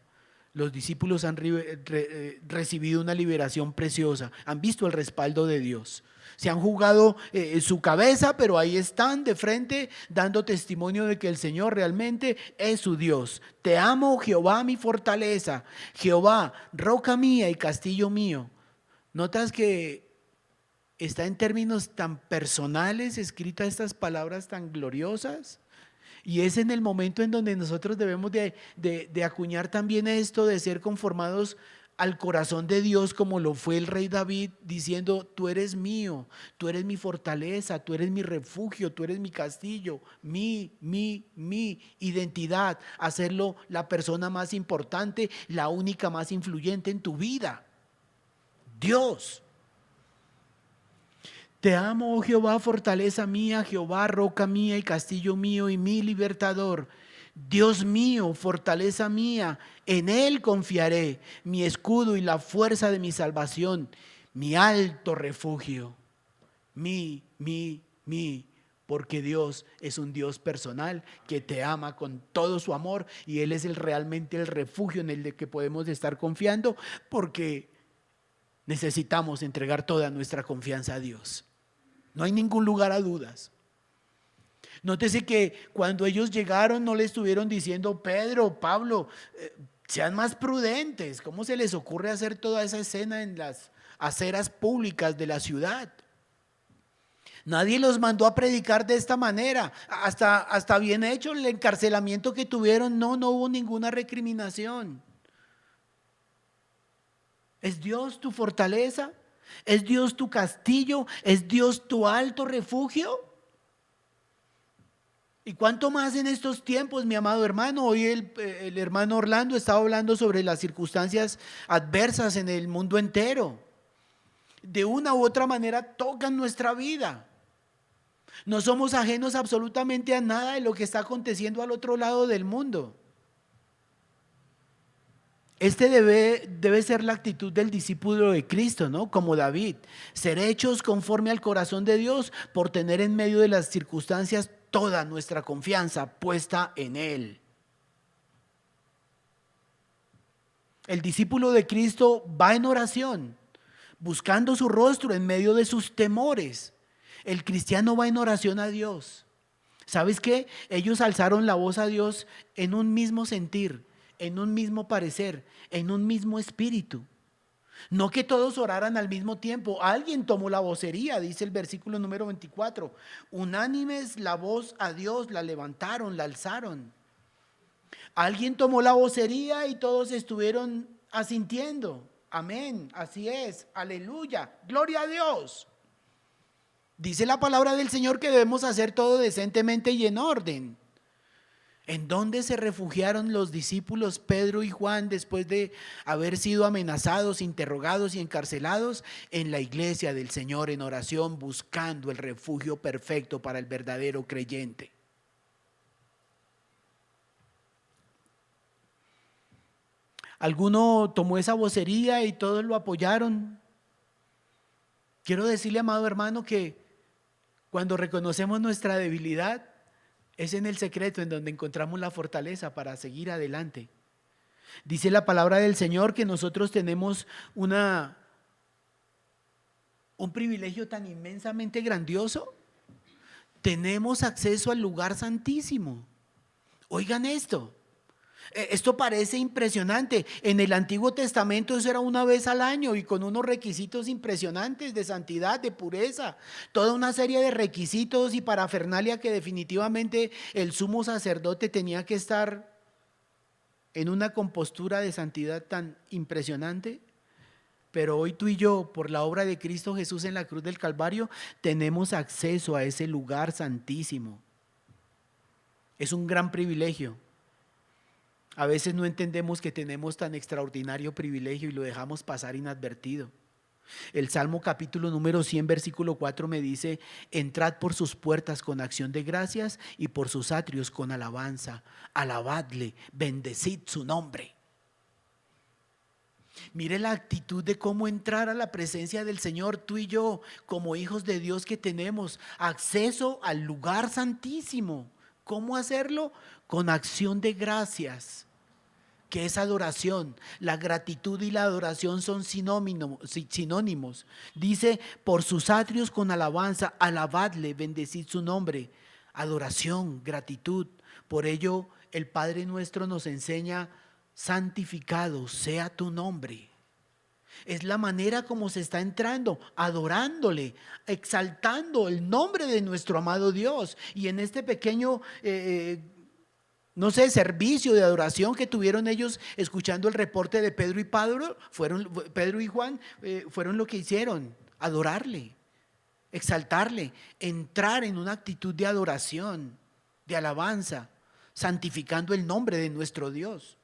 Los discípulos han recibido una liberación preciosa. Han visto el respaldo de Dios. Se han jugado su cabeza, pero ahí están de frente dando testimonio de que el Señor realmente es su Dios. Te amo, Jehová, mi fortaleza. Jehová, roca mía y castillo mío. ¿Notas que está en términos tan personales escritas estas palabras tan gloriosas? Y es en el momento en donde nosotros debemos de acuñar también esto de ser conformados al corazón de Dios como lo fue el rey David, diciendo: tú eres mío, tú eres mi fortaleza, tú eres mi refugio, tú eres mi castillo, mi identidad, hacerlo la persona más importante, la única más influyente en tu vida. Dios. Te amo, oh Jehová, fortaleza mía, Jehová, roca mía y castillo mío y mi libertador. Dios mío, fortaleza mía, en Él confiaré, mi escudo y la fuerza de mi salvación, mi alto refugio. Porque Dios es un Dios personal que te ama con todo su amor y Él es realmente el refugio en el que podemos estar confiando, porque necesitamos entregar toda nuestra confianza a Dios. No hay ningún lugar a dudas. Nótese que cuando ellos llegaron no le estuvieron diciendo: Pedro, Pablo, sean más prudentes. ¿Cómo se les ocurre hacer toda esa escena en las aceras públicas de la ciudad? Nadie los mandó a predicar de esta manera. Hasta bien hecho el encarcelamiento que tuvieron, no hubo ninguna recriminación. ¿Es Dios tu fortaleza? ¿Es Dios tu castillo? ¿Es Dios tu alto refugio? Y cuánto más en estos tiempos, mi amado hermano. Hoy el hermano Orlando estaba hablando sobre las circunstancias adversas en el mundo entero. De una u otra manera tocan nuestra vida. No somos ajenos absolutamente a nada de lo que está aconteciendo al otro lado del mundo. Debe ser la actitud del discípulo de Cristo, ¿no? Como David, ser hechos conforme al corazón de Dios, por tener en medio de las circunstancias toda nuestra confianza puesta en Él. El discípulo de Cristo va en oración, buscando su rostro en medio de sus temores. El cristiano va en oración a Dios. ¿Sabes qué? Ellos alzaron la voz a Dios en un mismo sentir, en un mismo parecer, en un mismo espíritu. No que todos oraran al mismo tiempo. Alguien tomó la vocería, dice el versículo número 24. Unánimes la voz a Dios, la levantaron, la alzaron. Alguien tomó la vocería y todos estuvieron asintiendo. Amén, así es, aleluya, gloria a Dios. Dice la palabra del Señor que debemos hacer todo decentemente y en orden. ¿En dónde se refugiaron los discípulos Pedro y Juan después de haber sido amenazados, interrogados y encarcelados? En la iglesia del Señor, en oración, buscando el refugio perfecto para el verdadero creyente. Alguno tomó esa vocería y todos lo apoyaron. Quiero decirle, amado hermano, que cuando reconocemos nuestra debilidad, es en el secreto en donde encontramos la fortaleza para seguir adelante. Dice la palabra del Señor que nosotros tenemos un privilegio tan inmensamente grandioso. Tenemos acceso al lugar santísimo. Oigan esto. Esto parece impresionante. En el Antiguo Testamento eso era una vez al año y con unos requisitos impresionantes de santidad, de pureza, toda una serie de requisitos y parafernalia que definitivamente el sumo sacerdote tenía que estar en una compostura de santidad tan impresionante. Pero hoy tú y yo, por la obra de Cristo Jesús en la cruz del Calvario, tenemos acceso a ese lugar santísimo. Es un gran privilegio. A veces no entendemos que tenemos tan extraordinario privilegio y lo dejamos pasar inadvertido. El Salmo capítulo número 100 versículo 4 me dice: entrad por sus puertas con acción de gracias y por sus atrios con alabanza. Alabadle, bendecid su nombre. Mire la actitud de cómo entrar a la presencia del Señor, tú y yo, como hijos de Dios que tenemos acceso al lugar santísimo. ¿Cómo hacerlo? Con acción de gracias. ¿Qué es adoración? La gratitud y la adoración son sinónimos. Dice: por sus atrios con alabanza, alabadle, bendecid su nombre. Adoración, gratitud. Por ello el Padre nuestro nos enseña: santificado sea tu nombre. Es la manera como se está entrando, adorándole, exaltando el nombre de nuestro amado Dios. Y en este pequeño no sé, servicio de adoración que tuvieron ellos escuchando el reporte de Pedro y Pedro y Juan, fueron lo que hicieron, adorarle, exaltarle, entrar en una actitud de adoración, de alabanza, santificando el nombre de nuestro Dios.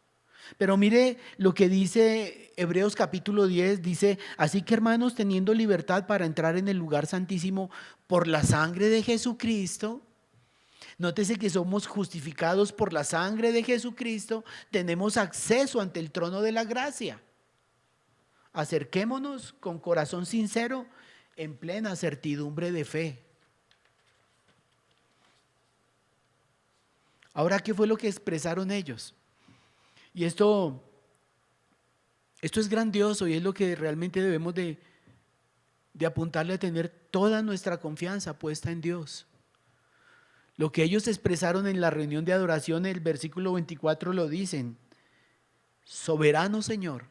Pero mire lo que dice Hebreos capítulo 10, dice: así que, hermanos, teniendo libertad para entrar en el lugar santísimo por la sangre de Jesucristo. Nótese que somos justificados por la sangre de Jesucristo, tenemos acceso ante el trono de la gracia. Acerquémonos con corazón sincero, en plena certidumbre de fe. Ahora, ¿qué fue lo que expresaron ellos? Y esto es grandioso y es lo que realmente debemos de apuntarle a tener toda nuestra confianza puesta en Dios. Lo que ellos expresaron en la reunión de adoración, el versículo 24 lo dicen: soberano Señor,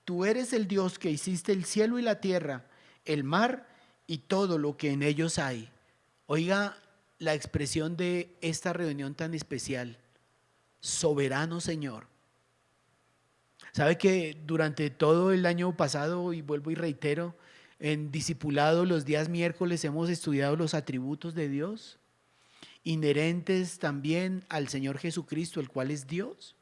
tú eres el Dios que hiciste el cielo y la tierra, el mar y todo lo que en ellos hay. Oiga la expresión de esta reunión tan especial: soberano Señor. ¿Sabe que durante todo el año pasado, y vuelvo y reitero, en discipulado los días miércoles hemos estudiado los atributos de Dios, inherentes también al Señor Jesucristo, el cual es Dios?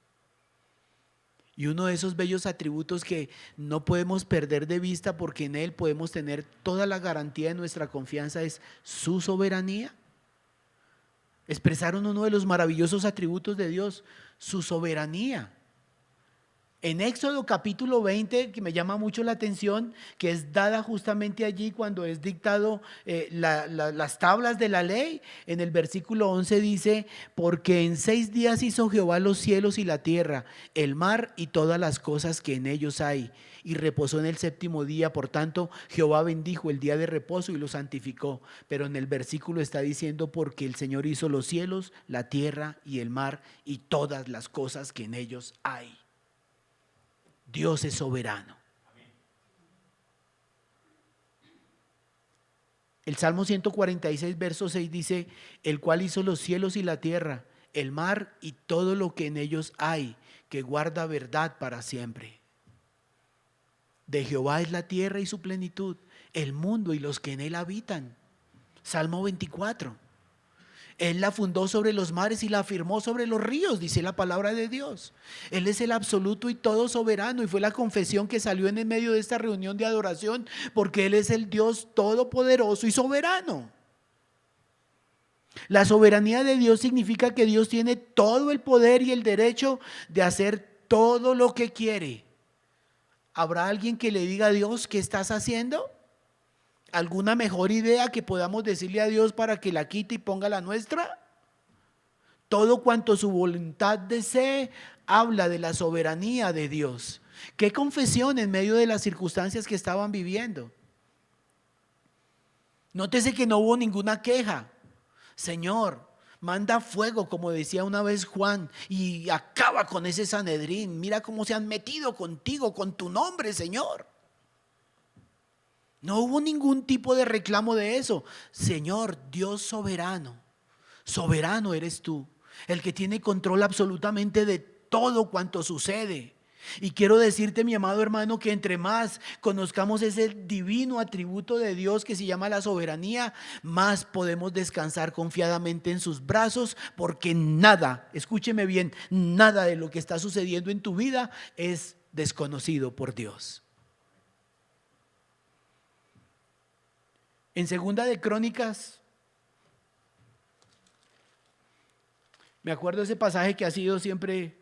Y uno de esos bellos atributos que no podemos perder de vista, porque en Él podemos tener toda la garantía de nuestra confianza, es su soberanía. Expresaron uno de los maravillosos atributos de Dios, su soberanía. En Éxodo capítulo 20, que me llama mucho la atención, que es dada justamente allí cuando es dictado las tablas de la ley, en el versículo 11 dice: porque en 6 días hizo Jehová los cielos y la tierra, el mar y todas las cosas que en ellos hay, y reposó en el 7º día. Por tanto, Jehová bendijo el día de reposo y lo santificó. Pero en el versículo está diciendo: porque el Señor hizo los cielos, la tierra y el mar y todas las cosas que en ellos hay. Dios es soberano. El Salmo 146, verso 6 dice: el cual hizo los cielos y la tierra, el mar y todo lo que en ellos hay, que guarda verdad para siempre. De Jehová es la tierra y su plenitud, el mundo y los que en él habitan. Salmo 24. Él la fundó sobre los mares y la afirmó sobre los ríos, dice la palabra de Dios. Él es el absoluto y todo soberano, y fue la confesión que salió en el medio de esta reunión de adoración, porque Él es el Dios todopoderoso y soberano. La soberanía de Dios significa que Dios tiene todo el poder y el derecho de hacer todo lo que quiere. ¿Habrá alguien que le diga a Dios: ¿qué estás haciendo? ¿Alguna mejor idea que podamos decirle a Dios para que la quite y ponga la nuestra? Todo cuanto su voluntad desee habla de la soberanía de Dios. ¿Qué confesión en medio de las circunstancias que estaban viviendo? Nótese que no hubo ninguna queja. Señor, manda fuego, como decía una vez Juan, y acaba con ese Sanedrín. Mira cómo se han metido contigo, con tu nombre, Señor. No hubo ningún tipo de reclamo de eso. Señor, Dios soberano, soberano eres tú, el que tiene control absolutamente de todo cuanto sucede. Y quiero decirte, mi amado hermano, que entre más conozcamos ese divino atributo de Dios que se llama la soberanía, más podemos descansar confiadamente en sus brazos, porque nada, escúcheme bien, nada de lo que está sucediendo en tu vida es desconocido por Dios. En Segunda de Crónicas, me acuerdo de ese pasaje que ha sido siempre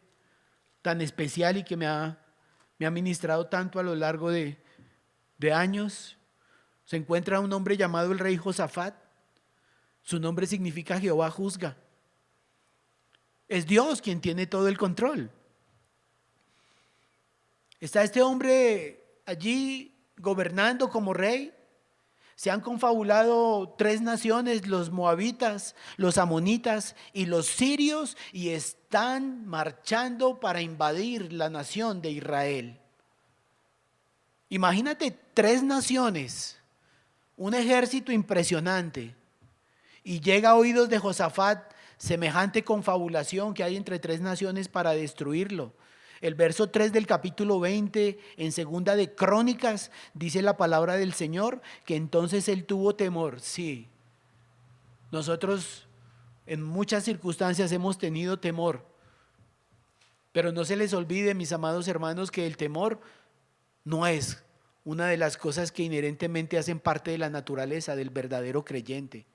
tan especial y que me ha ministrado tanto a lo largo de años. Se encuentra un hombre llamado el rey Josafat. Su nombre significa Jehová juzga. Es Dios quien tiene todo el control. Está este hombre allí gobernando como rey. Se han confabulado 3 naciones, los moabitas, los amonitas y los sirios, y están marchando para invadir la nación de Israel. Imagínate 3 naciones, un ejército impresionante, y llega a oídos de Josafat semejante confabulación que hay entre tres naciones para destruirlo. El verso 3 del capítulo 20 en segunda de Crónicas dice la palabra del Señor que entonces él tuvo temor. Sí, nosotros en muchas circunstancias hemos tenido temor, pero no se les olvide, mis amados hermanos, que el temor no es una de las cosas que inherentemente hacen parte de la naturaleza del verdadero creyente,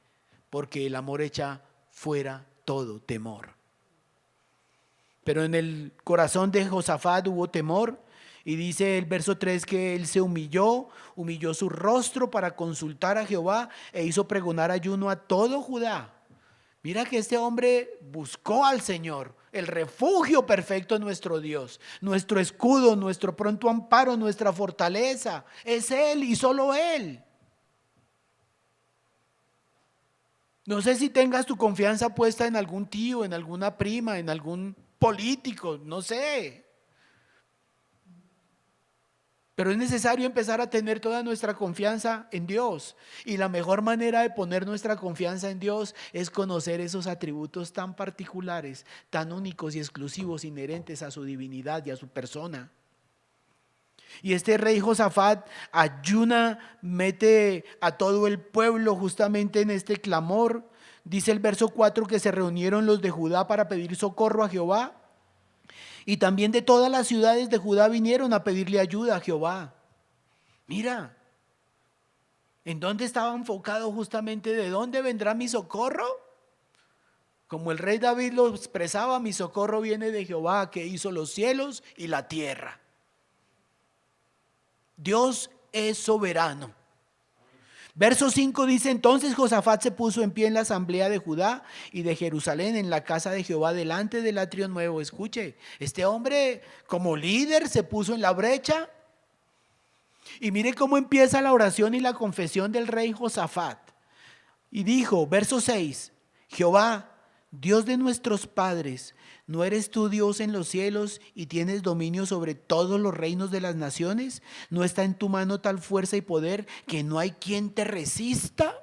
porque el amor echa fuera todo temor. Pero en el corazón de Josafat hubo temor, y dice el verso 3 que él se humilló su rostro para consultar a Jehová e hizo pregonar ayuno a todo Judá. Mira que este hombre buscó al Señor, el refugio perfecto, nuestro Dios, nuestro escudo, nuestro pronto amparo, nuestra fortaleza. Es Él y solo Él. No sé si tengas tu confianza puesta en algún tío, en alguna prima, en algún político, no sé. Pero es necesario empezar a tener toda nuestra confianza en Dios. Y la mejor manera de poner nuestra confianza en Dios es conocer esos atributos tan particulares, tan únicos y exclusivos, inherentes a su divinidad y a su persona. Y este rey Josafat ayuna, mete a todo el pueblo justamente en este clamor. Dice el verso 4 que se reunieron los de Judá para pedir socorro a Jehová. Y también de todas las ciudades de Judá vinieron a pedirle ayuda a Jehová. Mira, ¿en dónde estaba enfocado justamente? ¿De dónde vendrá mi socorro? Como el rey David lo expresaba, mi socorro viene de Jehová, que hizo los cielos y la tierra. Dios es soberano. Verso 5 dice: entonces Josafat se puso en pie en la asamblea de Judá y de Jerusalén en la casa de Jehová delante del atrio nuevo. Escuche, este hombre como líder se puso en la brecha. Y mire cómo empieza la oración y la confesión del rey Josafat. Y dijo, verso 6, Jehová, Dios de nuestros padres, ¿no eres tú Dios en los cielos y tienes dominio sobre todos los reinos de las naciones? ¿No está en tu mano tal fuerza y poder que no hay quien te resista?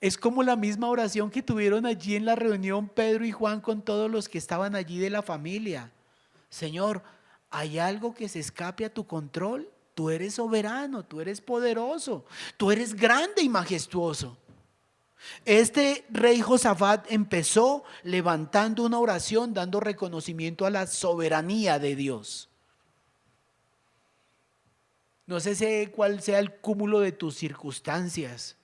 Es como la misma oración que tuvieron allí en la reunión Pedro y Juan con todos los que estaban allí de la familia. Señor, ¿hay algo que se escape a tu control? Tú eres soberano, tú eres poderoso, tú eres grande y majestuoso. Este rey Josafat empezó levantando una oración, dando reconocimiento a la soberanía de Dios. No sé cuál sea el cúmulo de tus circunstancias.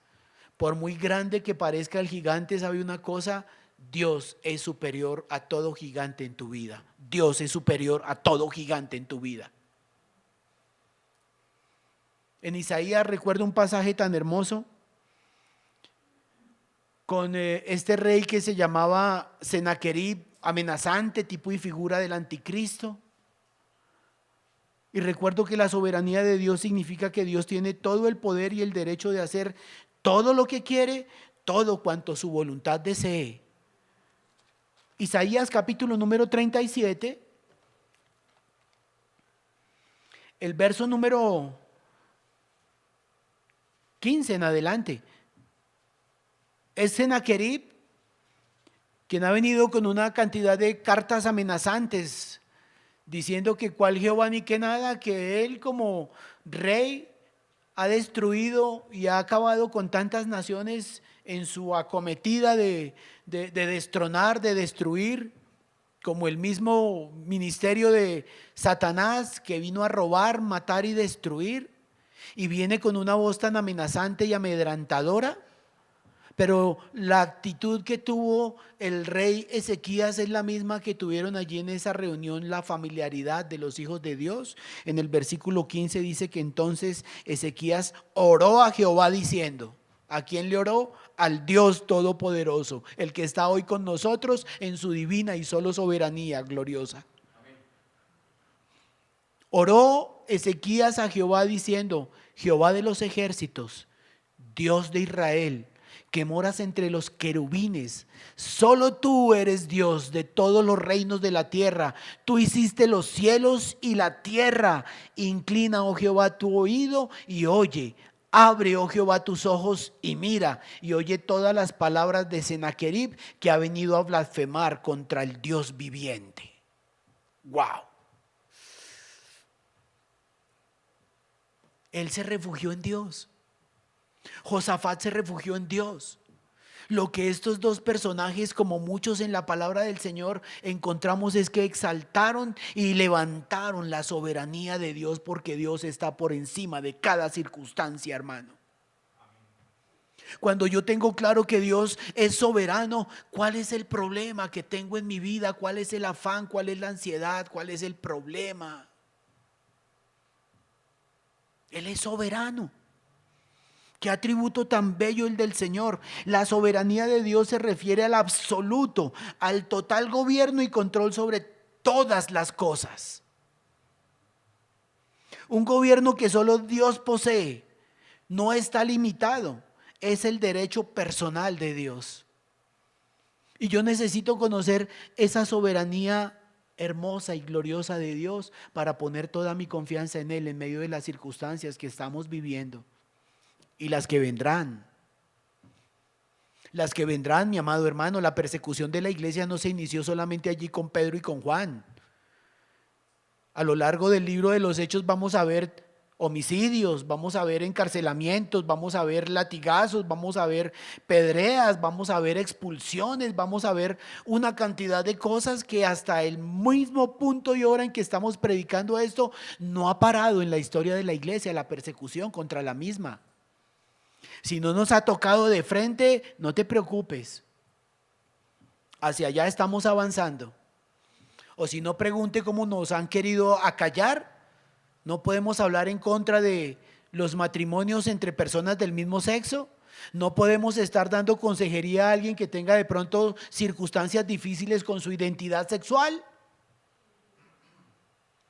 Por muy grande que parezca el gigante, ¿sabe una cosa? Dios es superior a todo gigante en tu vida. Dios es superior a todo gigante en tu vida. En Isaías recuerdo un pasaje tan hermoso con este rey que se llamaba Sennacherib, amenazante, tipo y figura del anticristo. Y recuerdo que la soberanía de Dios significa que Dios tiene todo el poder y el derecho de hacer todo lo que quiere, todo cuanto su voluntad desee. Isaías capítulo número 37, el verso número 15 en adelante. Es Sennacherib quien ha venido con una cantidad de cartas amenazantes diciendo que cuál Jehová ni que nada, que él como rey ha destruido y ha acabado con tantas naciones en su acometida de destronar, de destruir, como el mismo ministerio de Satanás que vino a robar, matar y destruir, y viene con una voz tan amenazante y amedrentadora. Pero la actitud que tuvo el rey Ezequías es la misma que tuvieron allí en esa reunión, la familiaridad de los hijos de Dios. En el versículo 15 dice que entonces Ezequías oró a Jehová diciendo, ¿a quién le oró? Al Dios Todopoderoso, el que está hoy con nosotros en su divina y solo soberanía gloriosa. Amén. Oró Ezequías a Jehová diciendo, Jehová de los ejércitos, Dios de Israel, que moras entre los querubines, solo tú eres Dios de todos los reinos de la tierra. Tú hiciste los cielos y la tierra. Inclina, oh Jehová, tu oído y oye. Abre, oh Jehová, tus ojos y mira y oye todas las palabras de Sennacherib, que ha venido a blasfemar contra el Dios viviente. ¡Wow! Él se refugió en Dios. Josafat se refugió en Dios. Lo que estos dos personajes, como muchos en la palabra del Señor, encontramos es que exaltaron y levantaron la soberanía de Dios, porque Dios está por encima de cada circunstancia, hermano. Cuando yo tengo claro que Dios es soberano, ¿cuál es el problema que tengo en mi vida? ¿Cuál es el afán? ¿Cuál es la ansiedad? ¿Cuál es el problema? Él es soberano. Qué atributo tan bello el del Señor. La soberanía de Dios se refiere al absoluto, al total gobierno y control sobre todas las cosas. Un gobierno que solo Dios posee, no está limitado, es el derecho personal de Dios. Y yo necesito conocer esa soberanía hermosa y gloriosa de Dios para poner toda mi confianza en Él en medio de las circunstancias que estamos viviendo y las que vendrán. Las que vendrán, mi amado hermano. La persecución de la iglesia no se inició solamente allí con Pedro y con Juan. A lo largo del libro de los Hechos vamos a ver homicidios, vamos a ver encarcelamientos, vamos a ver latigazos, vamos a ver pedreas, vamos a ver expulsiones, vamos a ver una cantidad de cosas que hasta el mismo punto y hora en que estamos predicando esto no ha parado en la historia de la iglesia, la persecución contra la misma. Si no nos ha tocado de frente, no te preocupes, hacia allá estamos avanzando. O si no, pregunte cómo nos han querido acallar. No podemos hablar en contra de los matrimonios entre personas del mismo sexo. No podemos estar dando consejería a alguien que tenga de pronto circunstancias difíciles con su identidad sexual.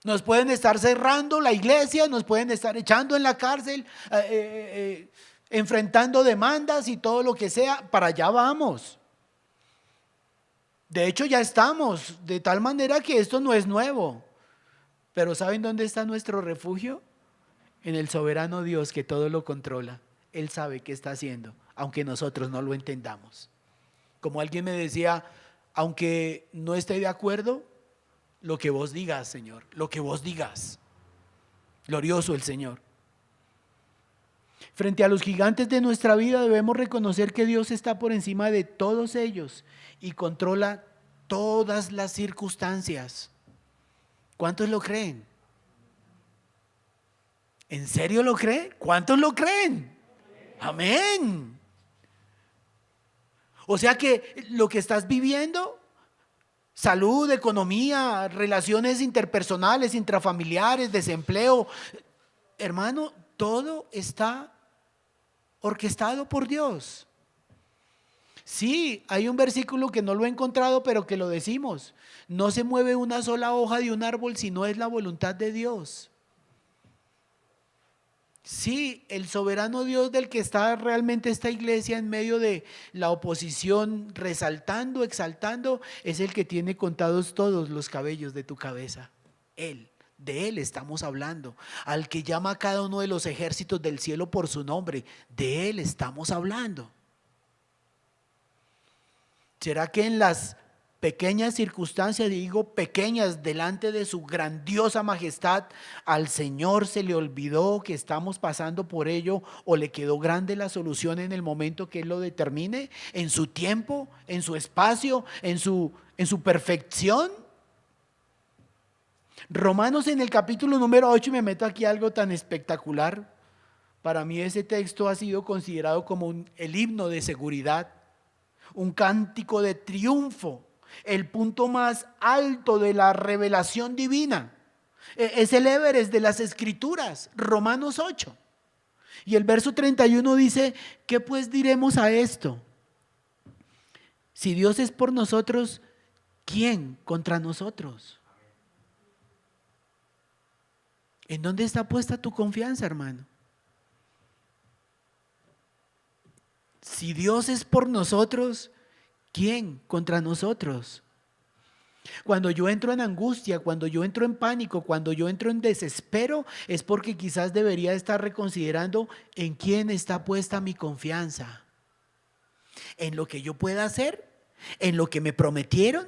Nos pueden estar cerrando la iglesia, nos pueden estar echando en la cárcel, enfrentando demandas y todo lo que sea. Para allá vamos. De hecho, ya estamos, de tal manera que esto no es nuevo. Pero ¿saben dónde está nuestro refugio? En el soberano Dios que todo lo controla. Él sabe qué está haciendo, aunque nosotros no lo entendamos. Como alguien me decía, aunque no esté de acuerdo, lo que vos digas, Señor, lo que vos digas. Glorioso el Señor. Frente a los gigantes de nuestra vida debemos reconocer que Dios está por encima de todos ellos y controla todas las circunstancias. ¿Cuántos lo creen? ¿En serio lo creen? ¿Cuántos lo creen? Amén. O sea que lo que estás viviendo, salud, economía, relaciones interpersonales, intrafamiliares, desempleo, hermano, todo está orquestado por Dios. Sí, hay un versículo que no lo he encontrado, pero que lo decimos. No se mueve una sola hoja de un árbol si no es la voluntad de Dios. Sí, el soberano Dios del que está realmente esta iglesia en medio de la oposición, resaltando, exaltando, es el que tiene contados todos los cabellos de tu cabeza. Él. De Él estamos hablando. Al que llama a cada uno de los ejércitos del cielo por su nombre, de Él estamos hablando. ¿Será que en las pequeñas circunstancias, digo pequeñas, delante de su grandiosa majestad, al Señor se le olvidó que estamos pasando por ello, o le quedó grande la solución en el momento que Él lo determine, en su tiempo, en su espacio, en su perfección? Romanos en el capítulo número 8, y me meto aquí algo tan espectacular. Para mí ese texto ha sido considerado como el himno de seguridad, un cántico de triunfo, el punto más alto de la revelación divina. Es el Everest de las Escrituras, Romanos 8. Y el verso 31 dice, ¿qué pues diremos a esto? Si Dios es por nosotros, ¿quién contra nosotros? ¿En dónde está puesta tu confianza, hermano? Si Dios es por nosotros, ¿quién contra nosotros? Cuando yo entro en angustia, cuando yo entro en pánico, cuando yo entro en desespero, es porque quizás debería estar reconsiderando en quién está puesta mi confianza. En lo que yo pueda hacer, en lo que me prometieron,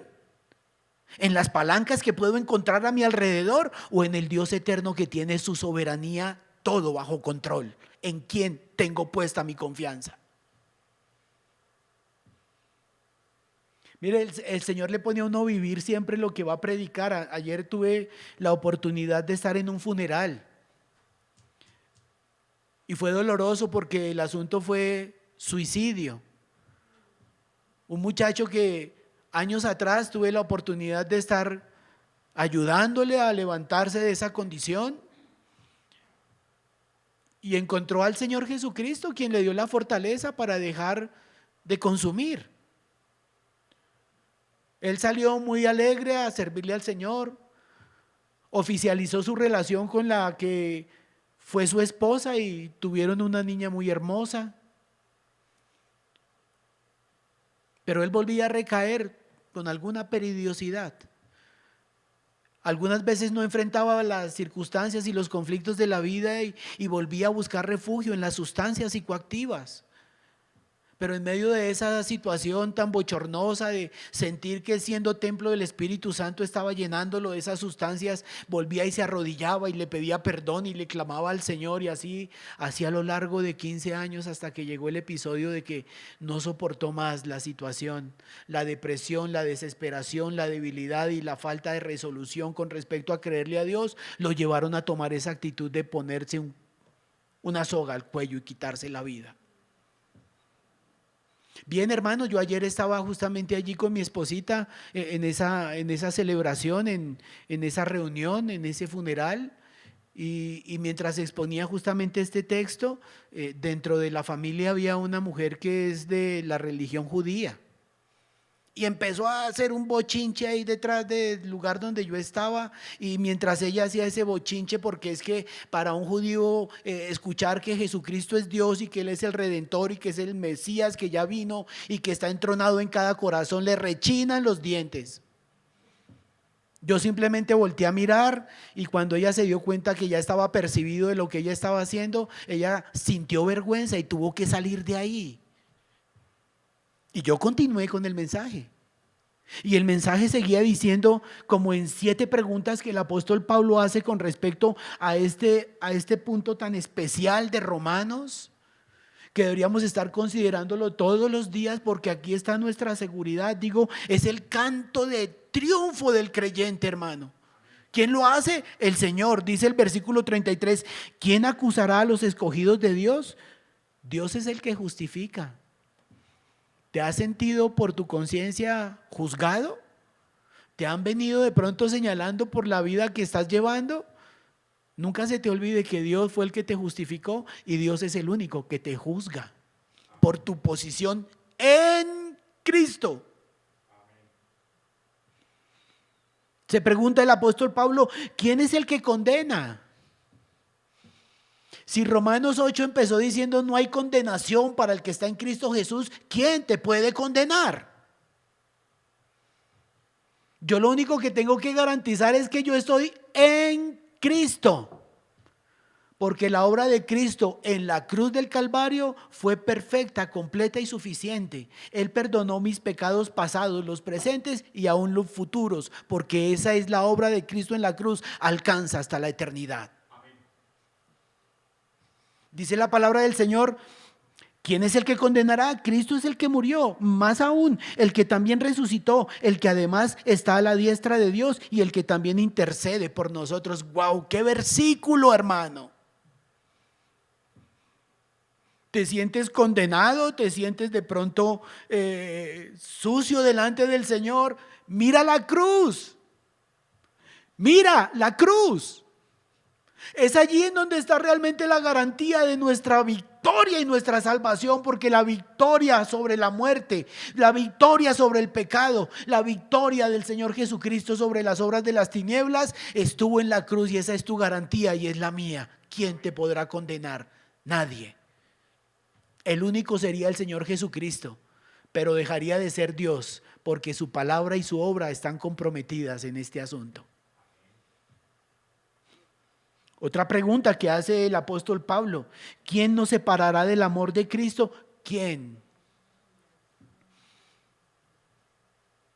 en las palancas que puedo encontrar a mi alrededor, o en el Dios eterno que tiene su soberanía todo bajo control. ¿En quién tengo puesta mi confianza? Mire, el Señor le pone a uno vivir siempre lo que va a predicar. Ayer tuve la oportunidad de estar en un funeral y fue doloroso porque el asunto fue suicidio. Un muchacho que años atrás tuve la oportunidad de estar ayudándole a levantarse de esa condición y encontró al Señor Jesucristo, quien le dio la fortaleza para dejar de consumir. Él salió muy alegre a servirle al Señor, oficializó su relación con la que fue su esposa y tuvieron una niña muy hermosa. Pero él volvía a recaer con alguna periodicidad. Algunas veces no enfrentaba las circunstancias y los conflictos de la vida y volvía a buscar refugio en las sustancias psicoactivas. Pero en medio de esa situación tan bochornosa de sentir que siendo templo del Espíritu Santo estaba llenándolo de esas sustancias, volvía y se arrodillaba y le pedía perdón y le clamaba al Señor, y así a lo largo de 15 años, hasta que llegó el episodio de que no soportó más la situación, la depresión, la desesperación, la debilidad y la falta de resolución con respecto a creerle a Dios, lo llevaron a tomar esa actitud de ponerse una soga al cuello y quitarse la vida. Bien, hermanos, yo ayer estaba justamente allí con mi esposita en esa celebración, en esa reunión, en ese funeral, y mientras exponía justamente este texto, dentro de la familia había una mujer que es de la religión judía. Y empezó a hacer un bochinche ahí detrás del lugar donde yo estaba, y mientras ella hacía ese bochinche, porque es que para un judío escuchar que Jesucristo es Dios y que Él es el Redentor y que es el Mesías que ya vino y que está entronado en cada corazón, le rechinan los dientes. Yo simplemente volteé a mirar, y cuando ella se dio cuenta que ya estaba percibido de lo que ella estaba haciendo, ella sintió vergüenza y tuvo que salir de ahí. Y yo continué con el mensaje. Y el mensaje seguía diciendo, como en 7 preguntas que el apóstol Pablo hace con respecto a este punto tan especial de Romanos, que deberíamos estar considerándolo todos los días, porque aquí está nuestra seguridad. Digo, es el canto de triunfo del creyente, hermano. ¿Quién lo hace? El Señor. Dice el versículo 33, ¿quién acusará a los escogidos de Dios? Dios es el que justifica. ¿Te has sentido por tu conciencia juzgado? ¿Te han venido de pronto señalando por la vida que estás llevando? Nunca se te olvide que Dios fue el que te justificó, y Dios es el único que te juzga por tu posición en Cristo. Se pregunta el apóstol Pablo, ¿quién es el que condena? Si Romanos 8 empezó diciendo no hay condenación para el que está en Cristo Jesús, ¿quién te puede condenar? Yo lo único que tengo que garantizar es que yo estoy en Cristo, porque la obra de Cristo en la cruz del Calvario fue perfecta, completa y suficiente. Él perdonó mis pecados pasados, los presentes y aún los futuros, porque esa es la obra de Cristo en la cruz, alcanza hasta la eternidad. Dice la palabra del Señor, ¿quién es el que condenará? Cristo es el que murió, más aún, el que también resucitó, el que además está a la diestra de Dios y el que también intercede por nosotros. ¡Wow! ¡Qué versículo, hermano! ¿Te sientes condenado? ¿Te sientes de pronto sucio delante del Señor? Mira la cruz. Mira la cruz. Es allí en donde está realmente la garantía de nuestra victoria y nuestra salvación, porque la victoria sobre la muerte, la victoria sobre el pecado, la victoria del Señor Jesucristo sobre las obras de las tinieblas estuvo en la cruz, y esa es tu garantía y es la mía. ¿Quién te podrá condenar? Nadie. El único sería el Señor Jesucristo. pero dejaría de ser Dios, porque su palabra y su obra están comprometidas en este asunto. Otra pregunta que hace el apóstol Pablo: ¿quién nos separará del amor de Cristo? ¿Quién?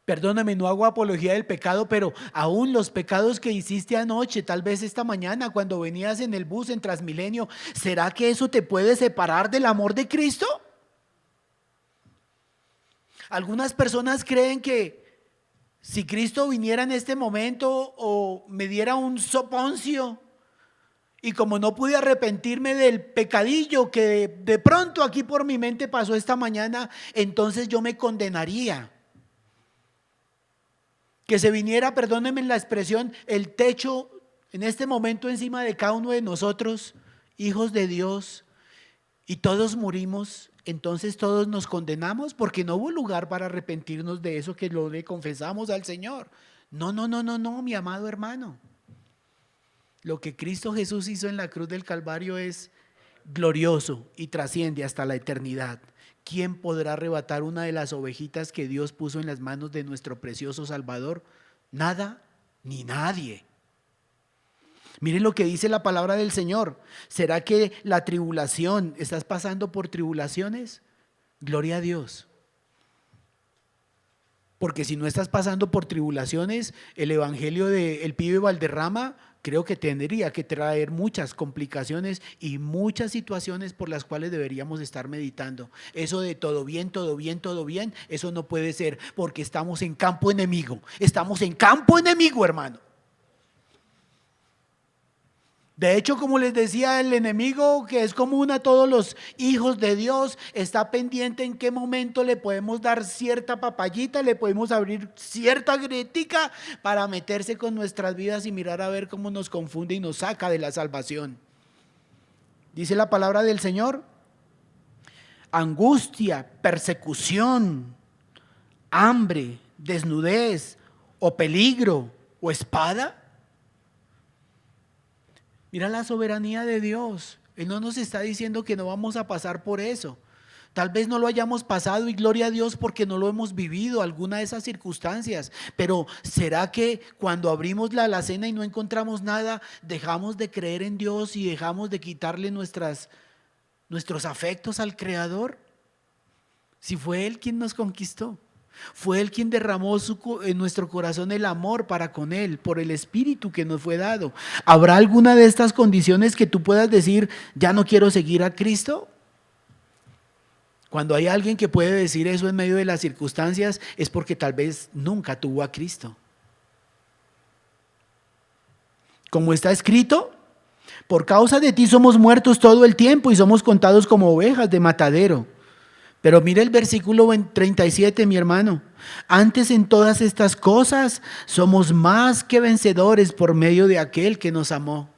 Perdóname, no hago apología del pecado, pero aún los pecados que hiciste anoche, tal vez esta mañana cuando venías en el bus en Transmilenio, ¿será que eso te puede separar del amor de Cristo? Algunas personas creen que si Cristo viniera en este momento o me diera un soponcio, y como no pude arrepentirme del pecadillo que de pronto aquí por mi mente pasó esta mañana, entonces yo me condenaría. Que se viniera, perdónenme la expresión, el techo en este momento encima de cada uno de nosotros, hijos de Dios, y todos morimos, entonces todos nos condenamos porque no hubo lugar para arrepentirnos de eso que lo le confesamos al Señor. No, mi amado hermano. Lo que Cristo Jesús hizo en la cruz del Calvario es glorioso y trasciende hasta la eternidad. ¿Quién podrá arrebatar una de las ovejitas que Dios puso en las manos de nuestro precioso Salvador? Nada ni nadie. Miren lo que dice la palabra del Señor. ¿Será que la tribulación, estás pasando por tribulaciones? Gloria a Dios. Porque si no estás pasando por tribulaciones, el evangelio del pibe Valderrama creo que tendría que traer muchas complicaciones y muchas situaciones por las cuales deberíamos estar meditando. Eso de todo bien, eso no puede ser, porque estamos en campo enemigo. Estamos en campo enemigo, hermano. De hecho, como les decía, el enemigo, que es común a todos los hijos de Dios, está pendiente en qué momento le podemos dar cierta papayita, le podemos abrir cierta grietica para meterse con nuestras vidas y mirar a ver cómo nos confunde y nos saca de la salvación. Dice la palabra del Señor: angustia, persecución, hambre, desnudez o peligro o espada. Mira la soberanía de Dios. Él no nos está diciendo que no vamos a pasar por eso. Tal vez no lo hayamos pasado y gloria a Dios porque no lo hemos vivido, alguna de esas circunstancias. Pero ¿será que cuando abrimos la alacena y no encontramos nada, dejamos de creer en Dios y dejamos de quitarle nuestros afectos al Creador? Si fue Él quien nos conquistó. Fue Él quien derramó en nuestro corazón el amor para con Él, por el Espíritu que nos fue dado. ¿Habrá alguna de estas condiciones que tú puedas decir, ya no quiero seguir a Cristo? Cuando hay alguien que puede decir eso en medio de las circunstancias, es porque tal vez nunca tuvo a Cristo. Como está escrito: por causa de ti somos muertos todo el tiempo y somos contados como ovejas de matadero. Pero mire el versículo 37, mi hermano. Antes en todas estas cosas somos más que vencedores por medio de aquel que nos amó.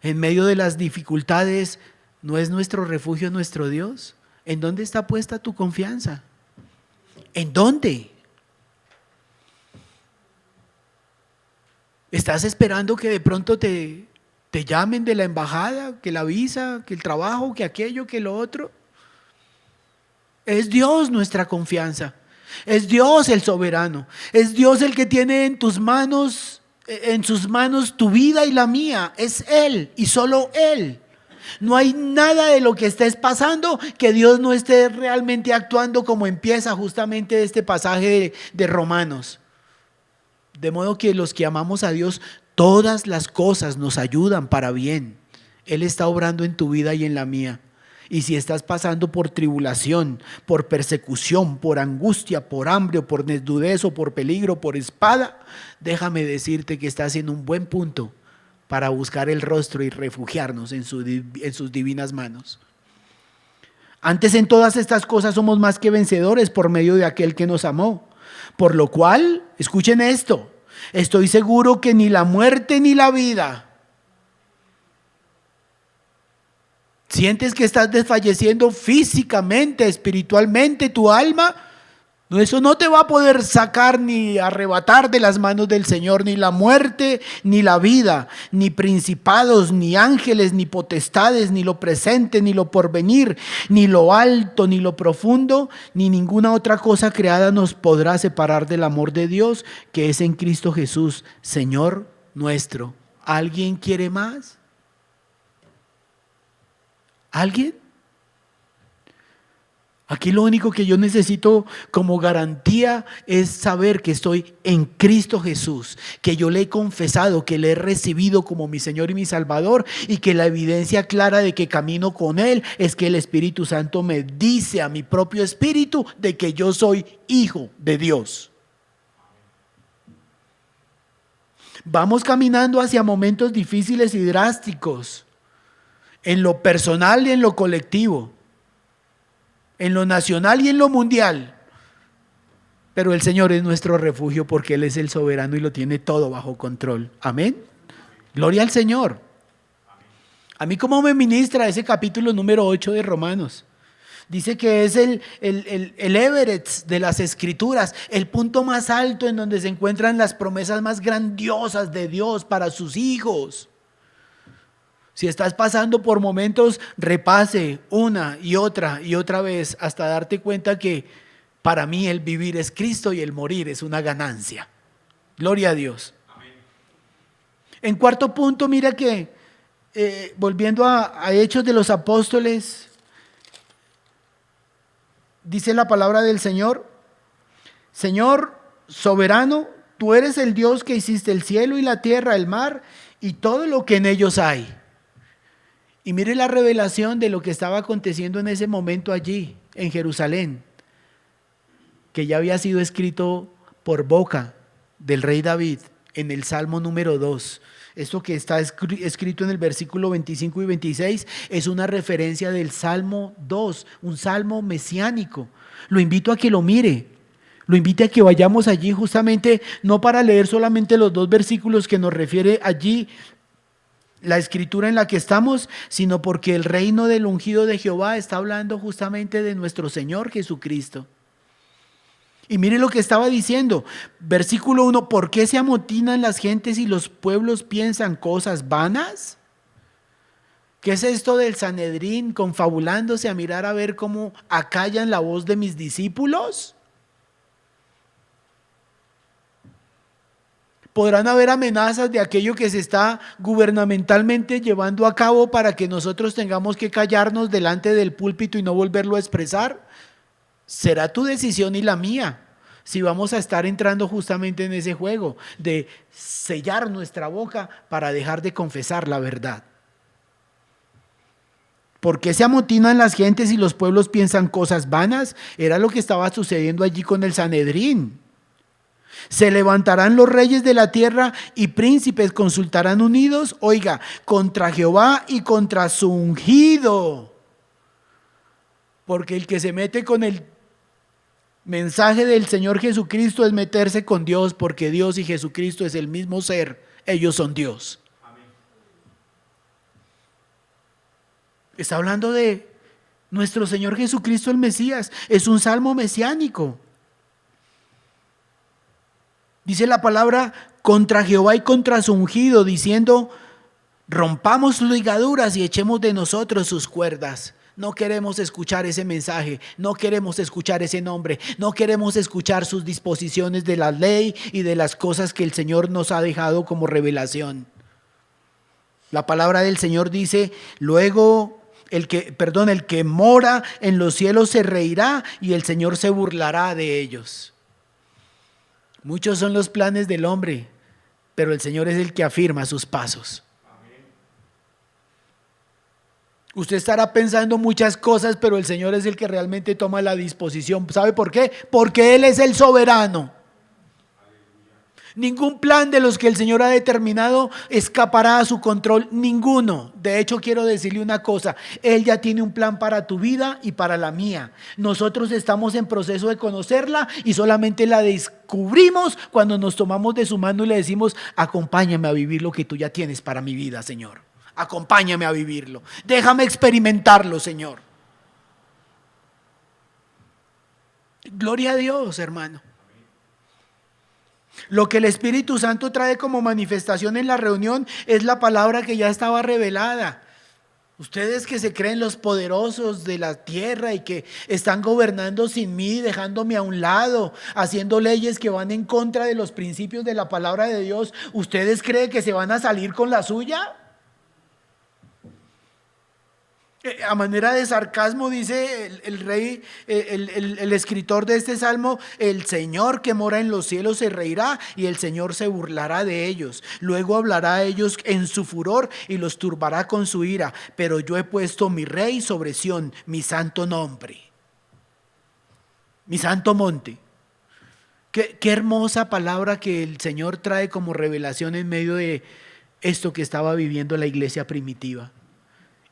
En medio de las dificultades, ¿no es nuestro refugio nuestro Dios? ¿En dónde está puesta tu confianza? ¿En dónde? ¿Estás esperando que de pronto te llamen de la embajada, que la visa, que el trabajo, que aquello, que lo otro? Es Dios nuestra confianza. Es Dios el soberano. Es Dios el que tiene en sus manos tu vida y la mía. Es Él y solo Él. No hay nada de lo que estés pasando que Dios no esté realmente actuando, como empieza justamente este pasaje de Romanos. De modo que los que amamos a Dios, todas las cosas nos ayudan para bien. Él está obrando en tu vida y en la mía. Y si estás pasando por tribulación, por persecución, por angustia, por hambre, o por desnudez, o por peligro, por espada, déjame decirte que estás en un buen punto para buscar el rostro y refugiarnos en sus divinas manos. Antes en todas estas cosas somos más que vencedores por medio de aquel que nos amó. Por lo cual, escuchen esto, estoy seguro que ni la muerte ni la vida. ¿Sientes que estás desfalleciendo físicamente, espiritualmente, tu alma? No, eso no te va a poder sacar ni arrebatar de las manos del Señor, ni la muerte, ni la vida, ni principados, ni ángeles, ni potestades, ni lo presente, ni lo porvenir, ni lo alto, ni lo profundo, ni ninguna otra cosa creada nos podrá separar del amor de Dios que es en Cristo Jesús, Señor nuestro. ¿Alguien quiere más? ¿Alguien? Aquí lo único que yo necesito como garantía es saber que estoy en Cristo Jesús, que yo le he confesado, que le he recibido como mi Señor y mi Salvador, y que la evidencia clara de que camino con Él es que el Espíritu Santo me dice a mi propio espíritu de que yo soy hijo de Dios. Vamos caminando hacia momentos difíciles y drásticos, en lo personal y en lo colectivo, en lo nacional y en lo mundial. Pero el Señor es nuestro refugio porque Él es el soberano y lo tiene todo bajo control. Amén. Gloria al Señor. A mí como me ministra ese capítulo número 8 de Romanos. Dice que es el Everest de las Escrituras, el punto más alto en donde se encuentran las promesas más grandiosas de Dios para sus hijos. Si estás pasando por momentos, repase una y otra vez hasta darte cuenta que para mí el vivir es Cristo y el morir es una ganancia. Gloria a Dios. Amén. En cuarto punto, mira que volviendo a Hechos de los Apóstoles, dice la palabra del Señor: Señor soberano, tú eres el Dios que hiciste el cielo y la tierra, el mar y todo lo que en ellos hay. Y mire la revelación de lo que estaba aconteciendo en ese momento allí, en Jerusalén, que ya había sido escrito por boca del rey David en el Salmo número 2. Esto que está escrito en el versículo 25 y 26 es una referencia del Salmo 2, un salmo mesiánico. Lo invito a que lo mire. Lo invito a que vayamos allí justamente, no para leer solamente los 2 versículos que nos refiere allí la escritura en la que estamos, sino porque el reino del ungido de Jehová está hablando justamente de nuestro Señor Jesucristo. Y mire lo que estaba diciendo, versículo 1: ¿por qué se amotinan las gentes y los pueblos piensan cosas vanas? ¿Qué es esto del Sanedrín confabulándose a mirar a ver cómo acallan la voz de mis discípulos? Podrán haber amenazas de aquello que se está gubernamentalmente llevando a cabo para que nosotros tengamos que callarnos delante del púlpito y no volverlo a expresar. Será tu decisión y la mía si vamos a estar entrando justamente en ese juego de sellar nuestra boca para dejar de confesar la verdad. ¿Por qué se amotinan las gentes y los pueblos piensan cosas vanas? Era lo que estaba sucediendo allí con el Sanedrín. Se levantarán los reyes de la tierra y príncipes consultarán unidos, oiga, contra Jehová y contra su ungido. Porque el que se mete con el mensaje del Señor Jesucristo es meterse con Dios, porque Dios y Jesucristo es el mismo ser, ellos son Dios. Amén. Está hablando de nuestro Señor Jesucristo el Mesías, es un salmo mesiánico. Dice la palabra contra Jehová y contra su ungido, diciendo: rompamos sus ligaduras y echemos de nosotros sus cuerdas. No queremos escuchar ese mensaje, no queremos escuchar ese nombre, no queremos escuchar sus disposiciones de la ley y de las cosas que el Señor nos ha dejado como revelación. La palabra del Señor dice: luego el que mora en los cielos se reirá y el Señor se burlará de ellos. Muchos son los planes del hombre, pero el Señor es el que afirma sus pasos. Usted estará pensando muchas cosas, pero el Señor es el que realmente toma la disposición. ¿Sabe por qué? Porque Él es el soberano. Ningún plan de los que el Señor ha determinado escapará a su control, ninguno. De hecho, quiero decirle una cosa: Él ya tiene un plan para tu vida y para la mía. Nosotros estamos en proceso de conocerla y solamente la descubrimos cuando nos tomamos de su mano y le decimos: acompáñame a vivir lo que tú ya tienes para mi vida, Señor. Acompáñame a vivirlo. Déjame experimentarlo, Señor. Gloria a Dios, hermano. Lo que el Espíritu Santo trae como manifestación en la reunión es la palabra que ya estaba revelada. Ustedes que se creen los poderosos de la tierra y que están gobernando sin mí, dejándome a un lado, haciendo leyes que van en contra de los principios de la palabra de Dios, ¿ustedes creen que se van a salir con la suya? A manera de sarcasmo dice el rey, el escritor de este salmo: el Señor que mora en los cielos se reirá y el Señor se burlará de ellos. Luego hablará a ellos en su furor y los turbará con su ira. Pero yo he puesto mi rey sobre Sión, mi santo nombre, mi santo monte. Qué hermosa palabra que el Señor trae como revelación en medio de esto que estaba viviendo la iglesia primitiva.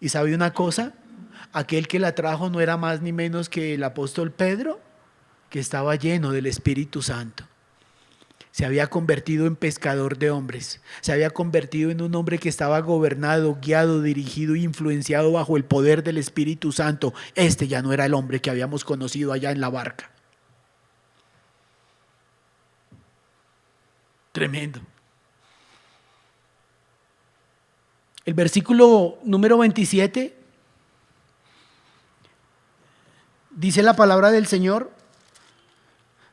¿Y sabe una cosa? Aquel que la trajo no era más ni menos que el apóstol Pedro, que estaba lleno del Espíritu Santo. Se había convertido en pescador de hombres. Se había convertido en un hombre que estaba gobernado, guiado, dirigido e influenciado bajo el poder del Espíritu Santo. Este ya no era el hombre que habíamos conocido allá en la barca. Tremendo. El versículo número 27 dice la palabra del Señor,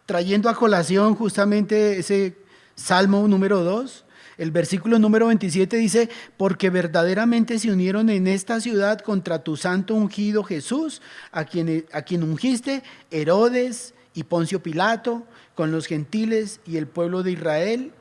trayendo a colación justamente ese Salmo número 2. El versículo número 27 dice: porque verdaderamente se unieron en esta ciudad contra tu santo ungido Jesús, a quien ungiste Herodes y Poncio Pilato, con los gentiles y el pueblo de Israel.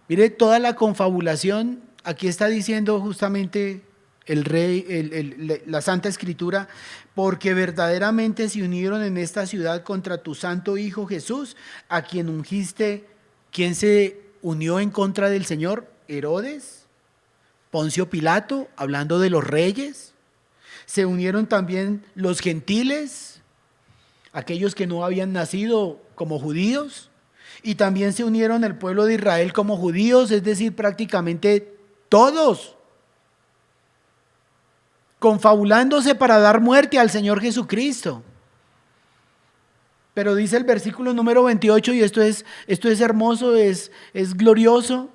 Mire toda la confabulación. Aquí está diciendo justamente el rey, la Santa Escritura: porque verdaderamente se unieron en esta ciudad contra tu santo Hijo Jesús, a quien ungiste. ¿Quién se unió en contra del Señor? Herodes, Poncio Pilato, hablando de los reyes. Se unieron también los gentiles, aquellos que no habían nacido como judíos, y también se unieron el pueblo de Israel como judíos, es decir, prácticamente todos, confabulándose para dar muerte al Señor Jesucristo. Pero dice el versículo número 28, y esto es hermoso, es glorioso,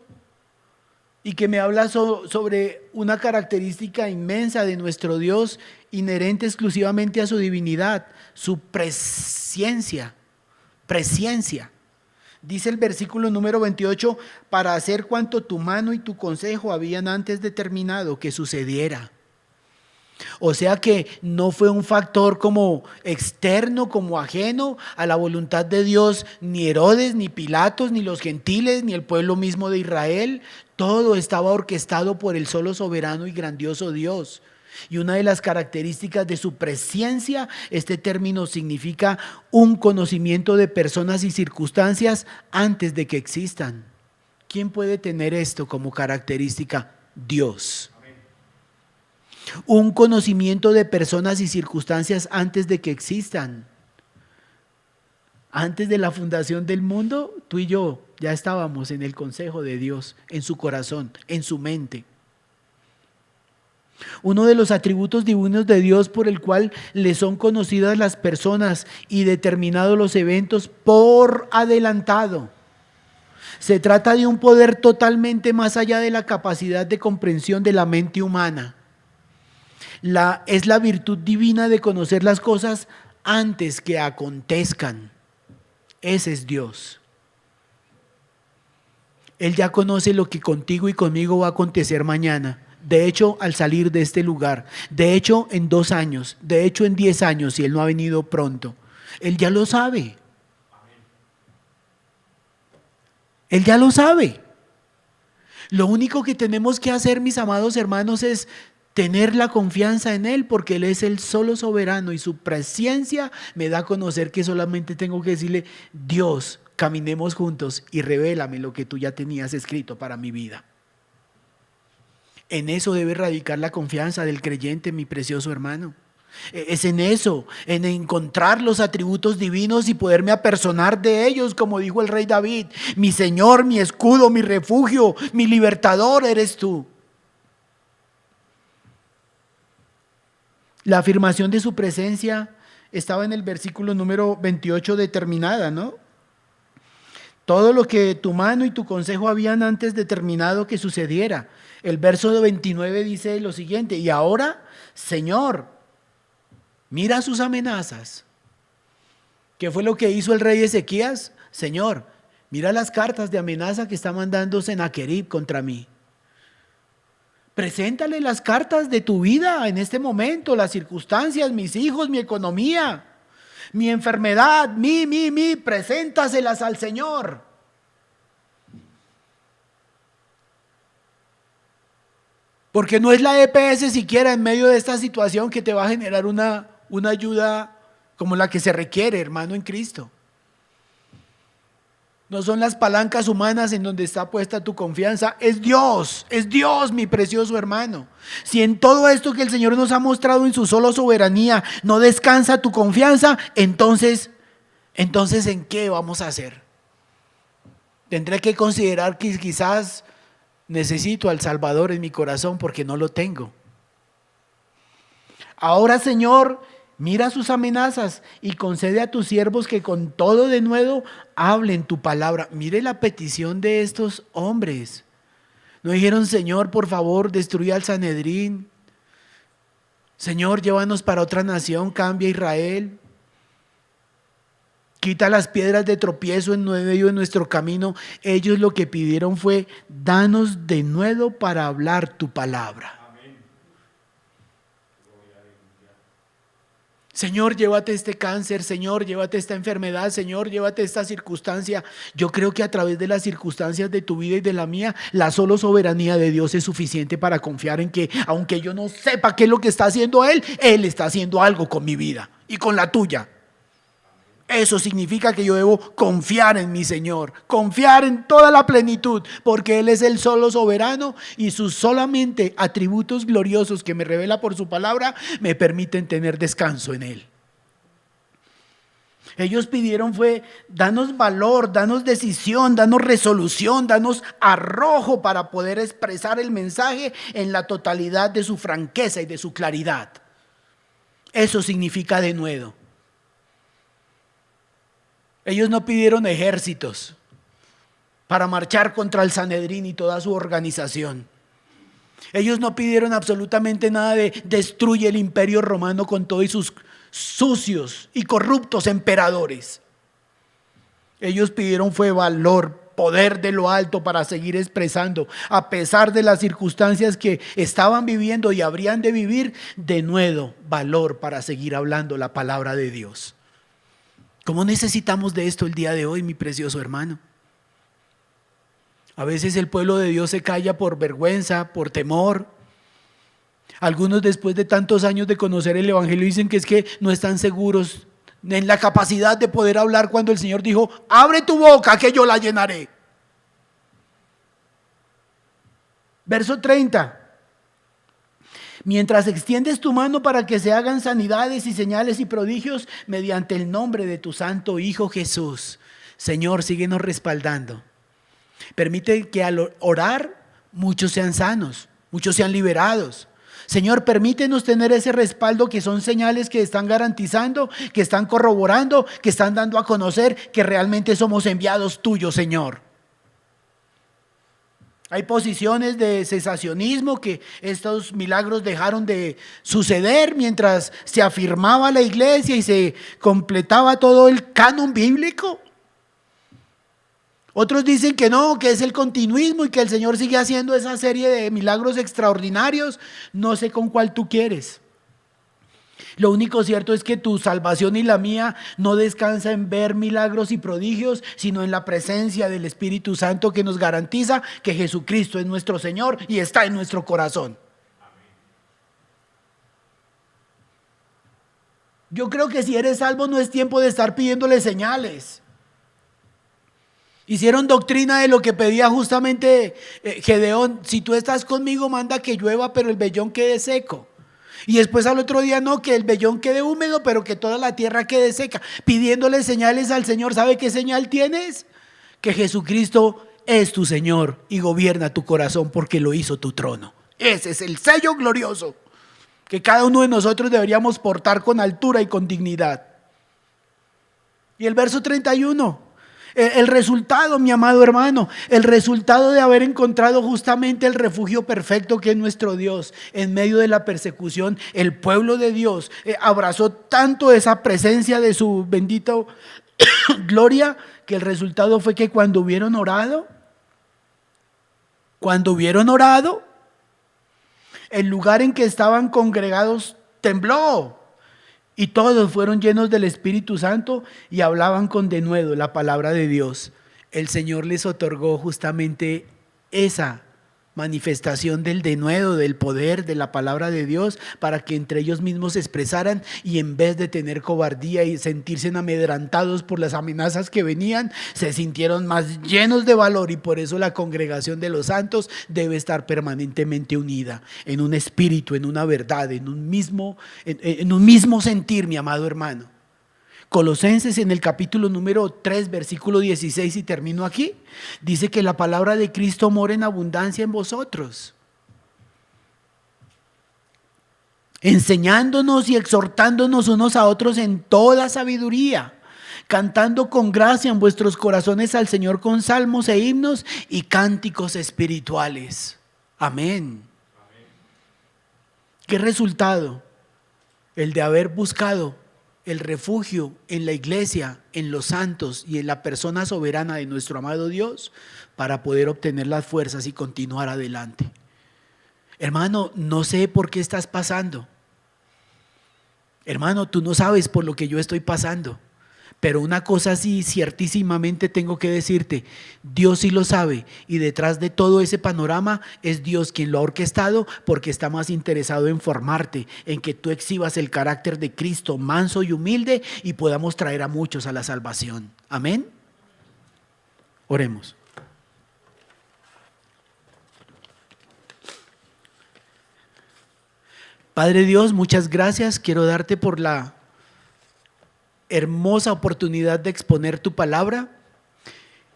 y que me habla sobre una característica inmensa de nuestro Dios, inherente exclusivamente a su divinidad, su presciencia. Dice el versículo número 28: para hacer cuanto tu mano y tu consejo habían antes determinado que sucediera. O sea que no fue un factor como externo, como ajeno a la voluntad de Dios, ni Herodes, ni Pilatos, ni los gentiles, ni el pueblo mismo de Israel. Todo estaba orquestado por el solo soberano y grandioso Dios. Y una de las características de su presciencia, este término significa un conocimiento de personas y circunstancias antes de que existan. ¿Quién puede tener esto como característica? Dios. Un conocimiento de personas y circunstancias antes de que existan. Antes de la fundación del mundo, tú y yo ya estábamos en el consejo de Dios, en su corazón, en su mente. Uno de los atributos divinos de Dios por el cual le son conocidas las personas y determinados los eventos por adelantado. Se trata de un poder totalmente más allá de la capacidad de comprensión de la mente humana. Es la virtud divina de conocer las cosas antes que acontezcan. Ese es Dios. Él ya conoce lo que contigo y conmigo va a acontecer mañana. De hecho, al salir de este lugar, de hecho, en 2 años, de hecho, en 10 años, si Él no ha venido pronto, Él ya lo sabe. Él ya lo sabe. Lo único que tenemos que hacer, mis amados hermanos, es tener la confianza en Él, porque Él es el solo soberano y su presencia me da a conocer que solamente tengo que decirle: Dios, caminemos juntos y revélame lo que tú ya tenías escrito para mi vida. En eso debe radicar la confianza del creyente, mi precioso hermano. Es en eso, en encontrar los atributos divinos y poderme apersonar de ellos, como dijo el rey David: mi Señor, mi escudo, mi refugio, mi libertador eres tú. La afirmación de su presencia estaba en el versículo número 28 determinada, ¿no? Todo lo que tu mano y tu consejo habían antes determinado que sucediera. El verso 29 dice lo siguiente: y ahora, Señor, mira sus amenazas. ¿Qué fue lo que hizo el rey Ezequías? Señor, mira las cartas de amenaza que está mandando Sennacherib contra mí. Preséntale las cartas de tu vida en este momento, las circunstancias, mis hijos, mi economía, mi enfermedad, preséntaselas al Señor. Porque no es la EPS siquiera en medio de esta situación que te va a generar una ayuda como la que se requiere, hermano en Cristo. No son las palancas humanas en donde está puesta tu confianza. Es Dios, mi precioso hermano. Si en todo esto que el Señor nos ha mostrado en su sola soberanía no descansa tu confianza, entonces ¿en qué vamos a hacer? Tendré que considerar que quizás necesito al Salvador en mi corazón porque no lo tengo. Ahora, Señor, mira sus amenazas y concede a tus siervos que con todo denuedo hablen tu palabra. Mire la petición de estos hombres. No dijeron: Señor, por favor, destruye al Sanedrín. Señor, llévanos para otra nación, cambia Israel. Quita las piedras de tropiezo en medio de nuestro camino. Ellos lo que pidieron fue: danos denuedo para hablar tu palabra. Señor, llévate este cáncer, Señor, llévate esta enfermedad, Señor, llévate esta circunstancia. Yo creo que a través de las circunstancias de tu vida y de la mía, la solo soberanía de Dios es suficiente para confiar en que, aunque yo no sepa qué es lo que está haciendo Él está haciendo algo con mi vida y con la tuya. Eso significa que yo debo confiar en mi Señor, confiar en toda la plenitud, porque Él es el solo soberano y sus solamente atributos gloriosos que me revela por su palabra me permiten tener descanso en Él. Ellos pidieron fue: danos valor, danos decisión, danos resolución, danos arrojo para poder expresar el mensaje en la totalidad de su franqueza y de su claridad. Eso significa denuedo. Ellos no pidieron ejércitos para marchar contra el Sanedrín y toda su organización. Ellos no pidieron absolutamente nada de destruye el imperio romano con todos sus sucios y corruptos emperadores. Ellos pidieron fue valor, poder de lo alto para seguir expresando, a pesar de las circunstancias que estaban viviendo y habrían de vivir, de nuevo valor para seguir hablando la palabra de Dios. ¿Cómo necesitamos de esto el día de hoy, mi precioso hermano? A veces el pueblo de Dios se calla por vergüenza, por temor. Algunos, después de tantos años de conocer el evangelio, dicen que es que no están seguros en la capacidad de poder hablar cuando el Señor dijo: abre tu boca que yo la llenaré. Verso 30. Mientras extiendes tu mano para que se hagan sanidades y señales y prodigios mediante el nombre de tu santo Hijo Jesús. Señor, síguenos respaldando. Permite que al orar muchos sean sanos, muchos sean liberados. Señor, permítenos tener ese respaldo que son señales que están garantizando, que están corroborando, que están dando a conocer que realmente somos enviados tuyos, Señor. Hay posiciones de cesacionismo que estos milagros dejaron de suceder mientras se afirmaba la iglesia y se completaba todo el canon bíblico. Otros dicen que no, que es el continuismo y que el Señor sigue haciendo esa serie de milagros extraordinarios. No sé con cuál tú quieres. Lo único cierto es que tu salvación y la mía no descansa en ver milagros y prodigios, sino en la presencia del Espíritu Santo que nos garantiza que Jesucristo es nuestro Señor y está en nuestro corazón. Yo creo que si eres salvo no es tiempo de estar pidiéndole señales. Hicieron doctrina de lo que pedía justamente Gedeón: si tú estás conmigo, manda que llueva pero el vellón quede seco. Y después al otro día no, que el vellón quede húmedo pero que toda la tierra quede seca, pidiéndole señales al Señor. ¿Sabe qué señal tienes? Que Jesucristo es tu Señor y gobierna tu corazón porque lo hizo tu trono. Ese es el sello glorioso. que cada uno de nosotros deberíamos portar con altura y con dignidad. Y el verso 31, el resultado, mi amado hermano, el resultado de haber encontrado justamente el refugio perfecto que es nuestro Dios en medio de la persecución, el pueblo de Dios abrazó tanto esa presencia de su bendito gloria, que el resultado fue que cuando hubieron orado, el lugar en que estaban congregados tembló y todos fueron llenos del Espíritu Santo y hablaban con denuedo la palabra de Dios. El Señor les otorgó justamente esa manifestación del denuedo, del poder de la palabra de Dios, para que entre ellos mismos se expresaran y en vez de tener cobardía y sentirse amedrantados por las amenazas que venían, se sintieron más llenos de valor. Y por eso la congregación de los santos debe estar permanentemente unida en un espíritu, en una verdad, en un mismo sentir, mi amado hermano. Colosenses en el capítulo número 3, versículo 16, y termino aquí, dice que la palabra de Cristo mora en abundancia en vosotros, enseñándonos y exhortándonos unos a otros en toda sabiduría, cantando con gracia en vuestros corazones al Señor con salmos e himnos y cánticos espirituales. Amén. ¿Qué resultado? El de haber buscado el refugio en la iglesia, en los santos y en la persona soberana de nuestro amado Dios, para poder obtener las fuerzas y continuar adelante. Hermano, no sé por qué estás pasando. Hermano, tú no sabes por lo que yo estoy pasando. Pero una cosa sí, ciertísimamente tengo que decirte, Dios sí lo sabe, y detrás de todo ese panorama es Dios quien lo ha orquestado, porque está más interesado en formarte, en que tú exhibas el carácter de Cristo manso y humilde y podamos traer a muchos a la salvación. Amén. Oremos. Padre Dios, muchas gracias. Quiero darte por la hermosa oportunidad de exponer tu palabra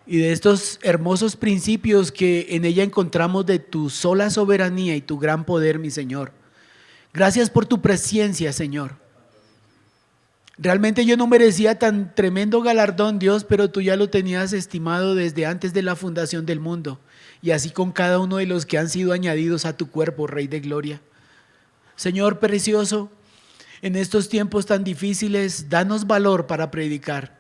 y de estos hermosos principios que en ella encontramos de tu sola soberanía y tu gran poder, mi Señor. Gracias por tu presencia, Señor. Realmente yo no merecía tan tremendo galardón, Dios, pero tú ya lo tenías estimado desde antes de la fundación del mundo, y así con cada uno de los que han sido añadidos a tu cuerpo, Rey de Gloria. Señor precioso, en estos tiempos tan difíciles, danos valor para predicar.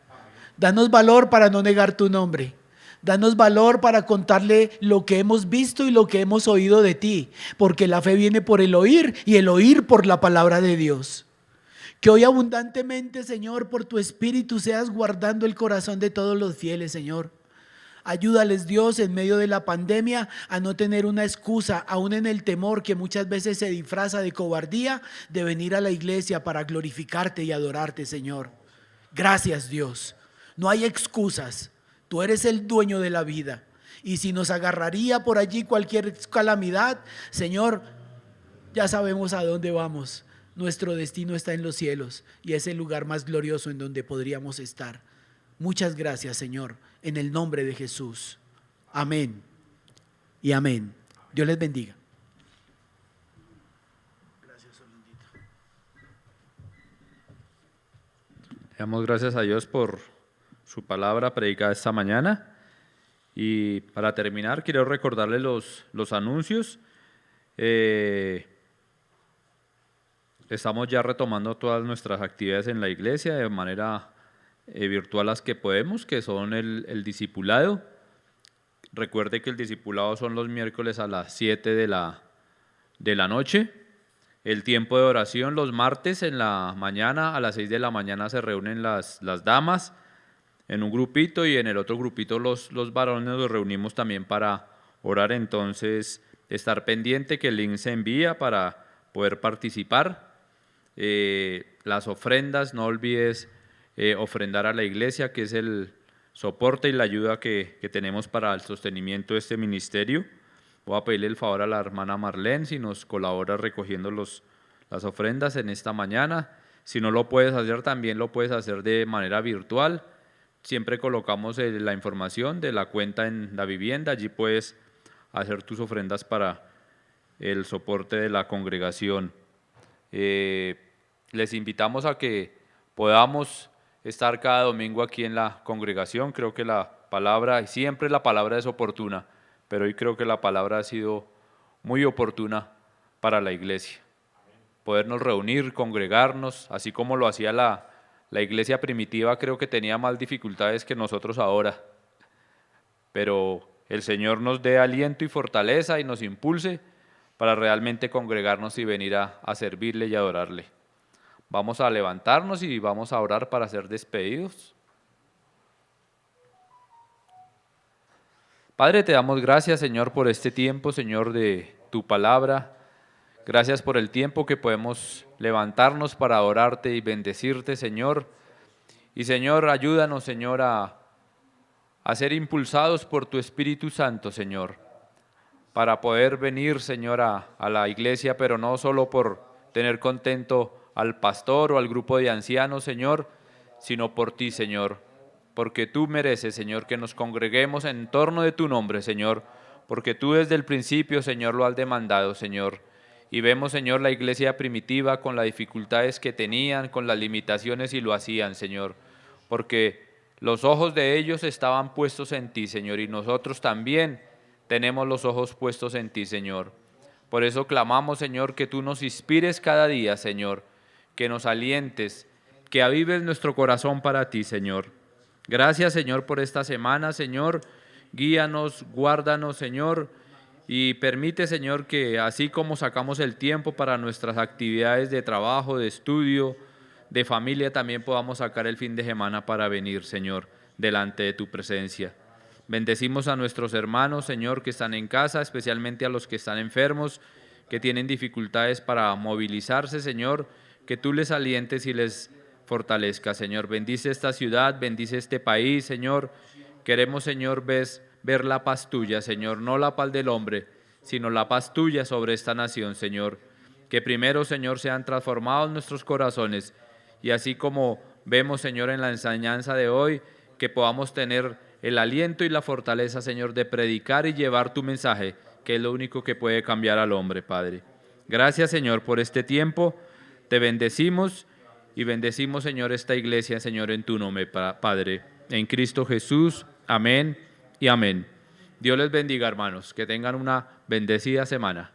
Danos valor para no negar tu nombre. Danos valor para contarle lo que hemos visto y lo que hemos oído de ti, porque la fe viene por el oír y el oír por la palabra de Dios. Que hoy abundantemente, Señor, por tu Espíritu seas guardando el corazón de todos los fieles, Señor. Ayúdales, Dios, en medio de la pandemia a no tener una excusa, aún en el temor que muchas veces se disfraza de cobardía, de venir a la iglesia para glorificarte y adorarte, Señor. Gracias, Dios. No hay excusas. Tú eres el dueño de la vida. Y si nos agarraría por allí cualquier calamidad, Señor, ya sabemos a dónde vamos. Nuestro destino está en los cielos y es el lugar más glorioso en donde podríamos estar. Muchas gracias, Señor, en el nombre de Jesús. Amén y amén. Dios les bendiga. Gracias, Orlandito. Damos gracias a Dios por su palabra predicada esta mañana. Y para terminar, quiero recordarles los anuncios. Estamos ya retomando todas nuestras actividades en la iglesia de manera virtual las que podemos, que son el discipulado. Recuerde que el discipulado son los miércoles a las 7 de la noche. El tiempo de oración los martes en la mañana, a las 6 de la mañana se reúnen las damas en un grupito y en el otro grupito los varones nos reunimos también para orar. Entonces, estar pendiente que el link se envía para poder participar. Las ofrendas, no olvides ofrendar a la iglesia, que es el soporte y la ayuda que tenemos para el sostenimiento de este ministerio. Voy a pedirle el favor a la hermana Marlene si nos colabora recogiendo las ofrendas en esta mañana. Si no lo puedes hacer, también lo puedes hacer de manera virtual. Siempre colocamos la información de la cuenta en la vivienda. Allí puedes hacer tus ofrendas para el soporte de la congregación. Les invitamos a que podamos estar cada domingo aquí en la congregación. Creo que la palabra, y siempre la palabra es oportuna, pero hoy creo que la palabra ha sido muy oportuna para la iglesia. Podernos reunir, congregarnos, así como lo hacía la iglesia primitiva, creo que tenía más dificultades que nosotros ahora. Pero el Señor nos dé aliento y fortaleza y nos impulse para realmente congregarnos y venir a servirle y adorarle. Vamos a levantarnos y vamos a orar para ser despedidos. Padre, te damos gracias, Señor, por este tiempo, Señor, de tu palabra. Gracias por el tiempo que podemos levantarnos para adorarte y bendecirte, Señor. Y, Señor, ayúdanos, Señor, a ser impulsados por tu Espíritu Santo, Señor, para poder venir, Señor, a la iglesia, pero no solo por tener contento al pastor o al grupo de ancianos, Señor, sino por ti, Señor, porque tú mereces, Señor, que nos congreguemos en torno de tu nombre, Señor, porque tú desde el principio, Señor, lo has demandado, Señor. Y vemos, Señor, la iglesia primitiva con las dificultades que tenían, con las limitaciones, y lo hacían, Señor, porque los ojos de ellos estaban puestos en ti, Señor, y nosotros también tenemos los ojos puestos en ti, Señor. Por eso clamamos, Señor, que tú nos inspires cada día, Señor, que nos alientes, que avives nuestro corazón para ti, Señor. Gracias, Señor, por esta semana, Señor. Guíanos, guárdanos, Señor, y permite, Señor, que así como sacamos el tiempo para nuestras actividades de trabajo, de estudio, de familia, también podamos sacar el fin de semana para venir, Señor, delante de tu presencia. Bendecimos a nuestros hermanos, Señor, que están en casa, especialmente a los que están enfermos, que tienen dificultades para movilizarse, Señor, que tú les alientes y les fortalezcas, Señor. Bendice esta ciudad, bendice este país, Señor. Queremos, Señor, ver la paz tuya, Señor, no la paz del hombre, sino la paz tuya sobre esta nación, Señor. Que primero, Señor, sean transformados nuestros corazones, y así como vemos, Señor, en la enseñanza de hoy, que podamos tener el aliento y la fortaleza, Señor, de predicar y llevar tu mensaje, que es lo único que puede cambiar al hombre, Padre. Gracias, Señor, por este tiempo. Te bendecimos y bendecimos, Señor, esta iglesia, Señor, en tu nombre, Padre. En Cristo Jesús. Amén y amén. Dios les bendiga, hermanos. Que tengan una bendecida semana.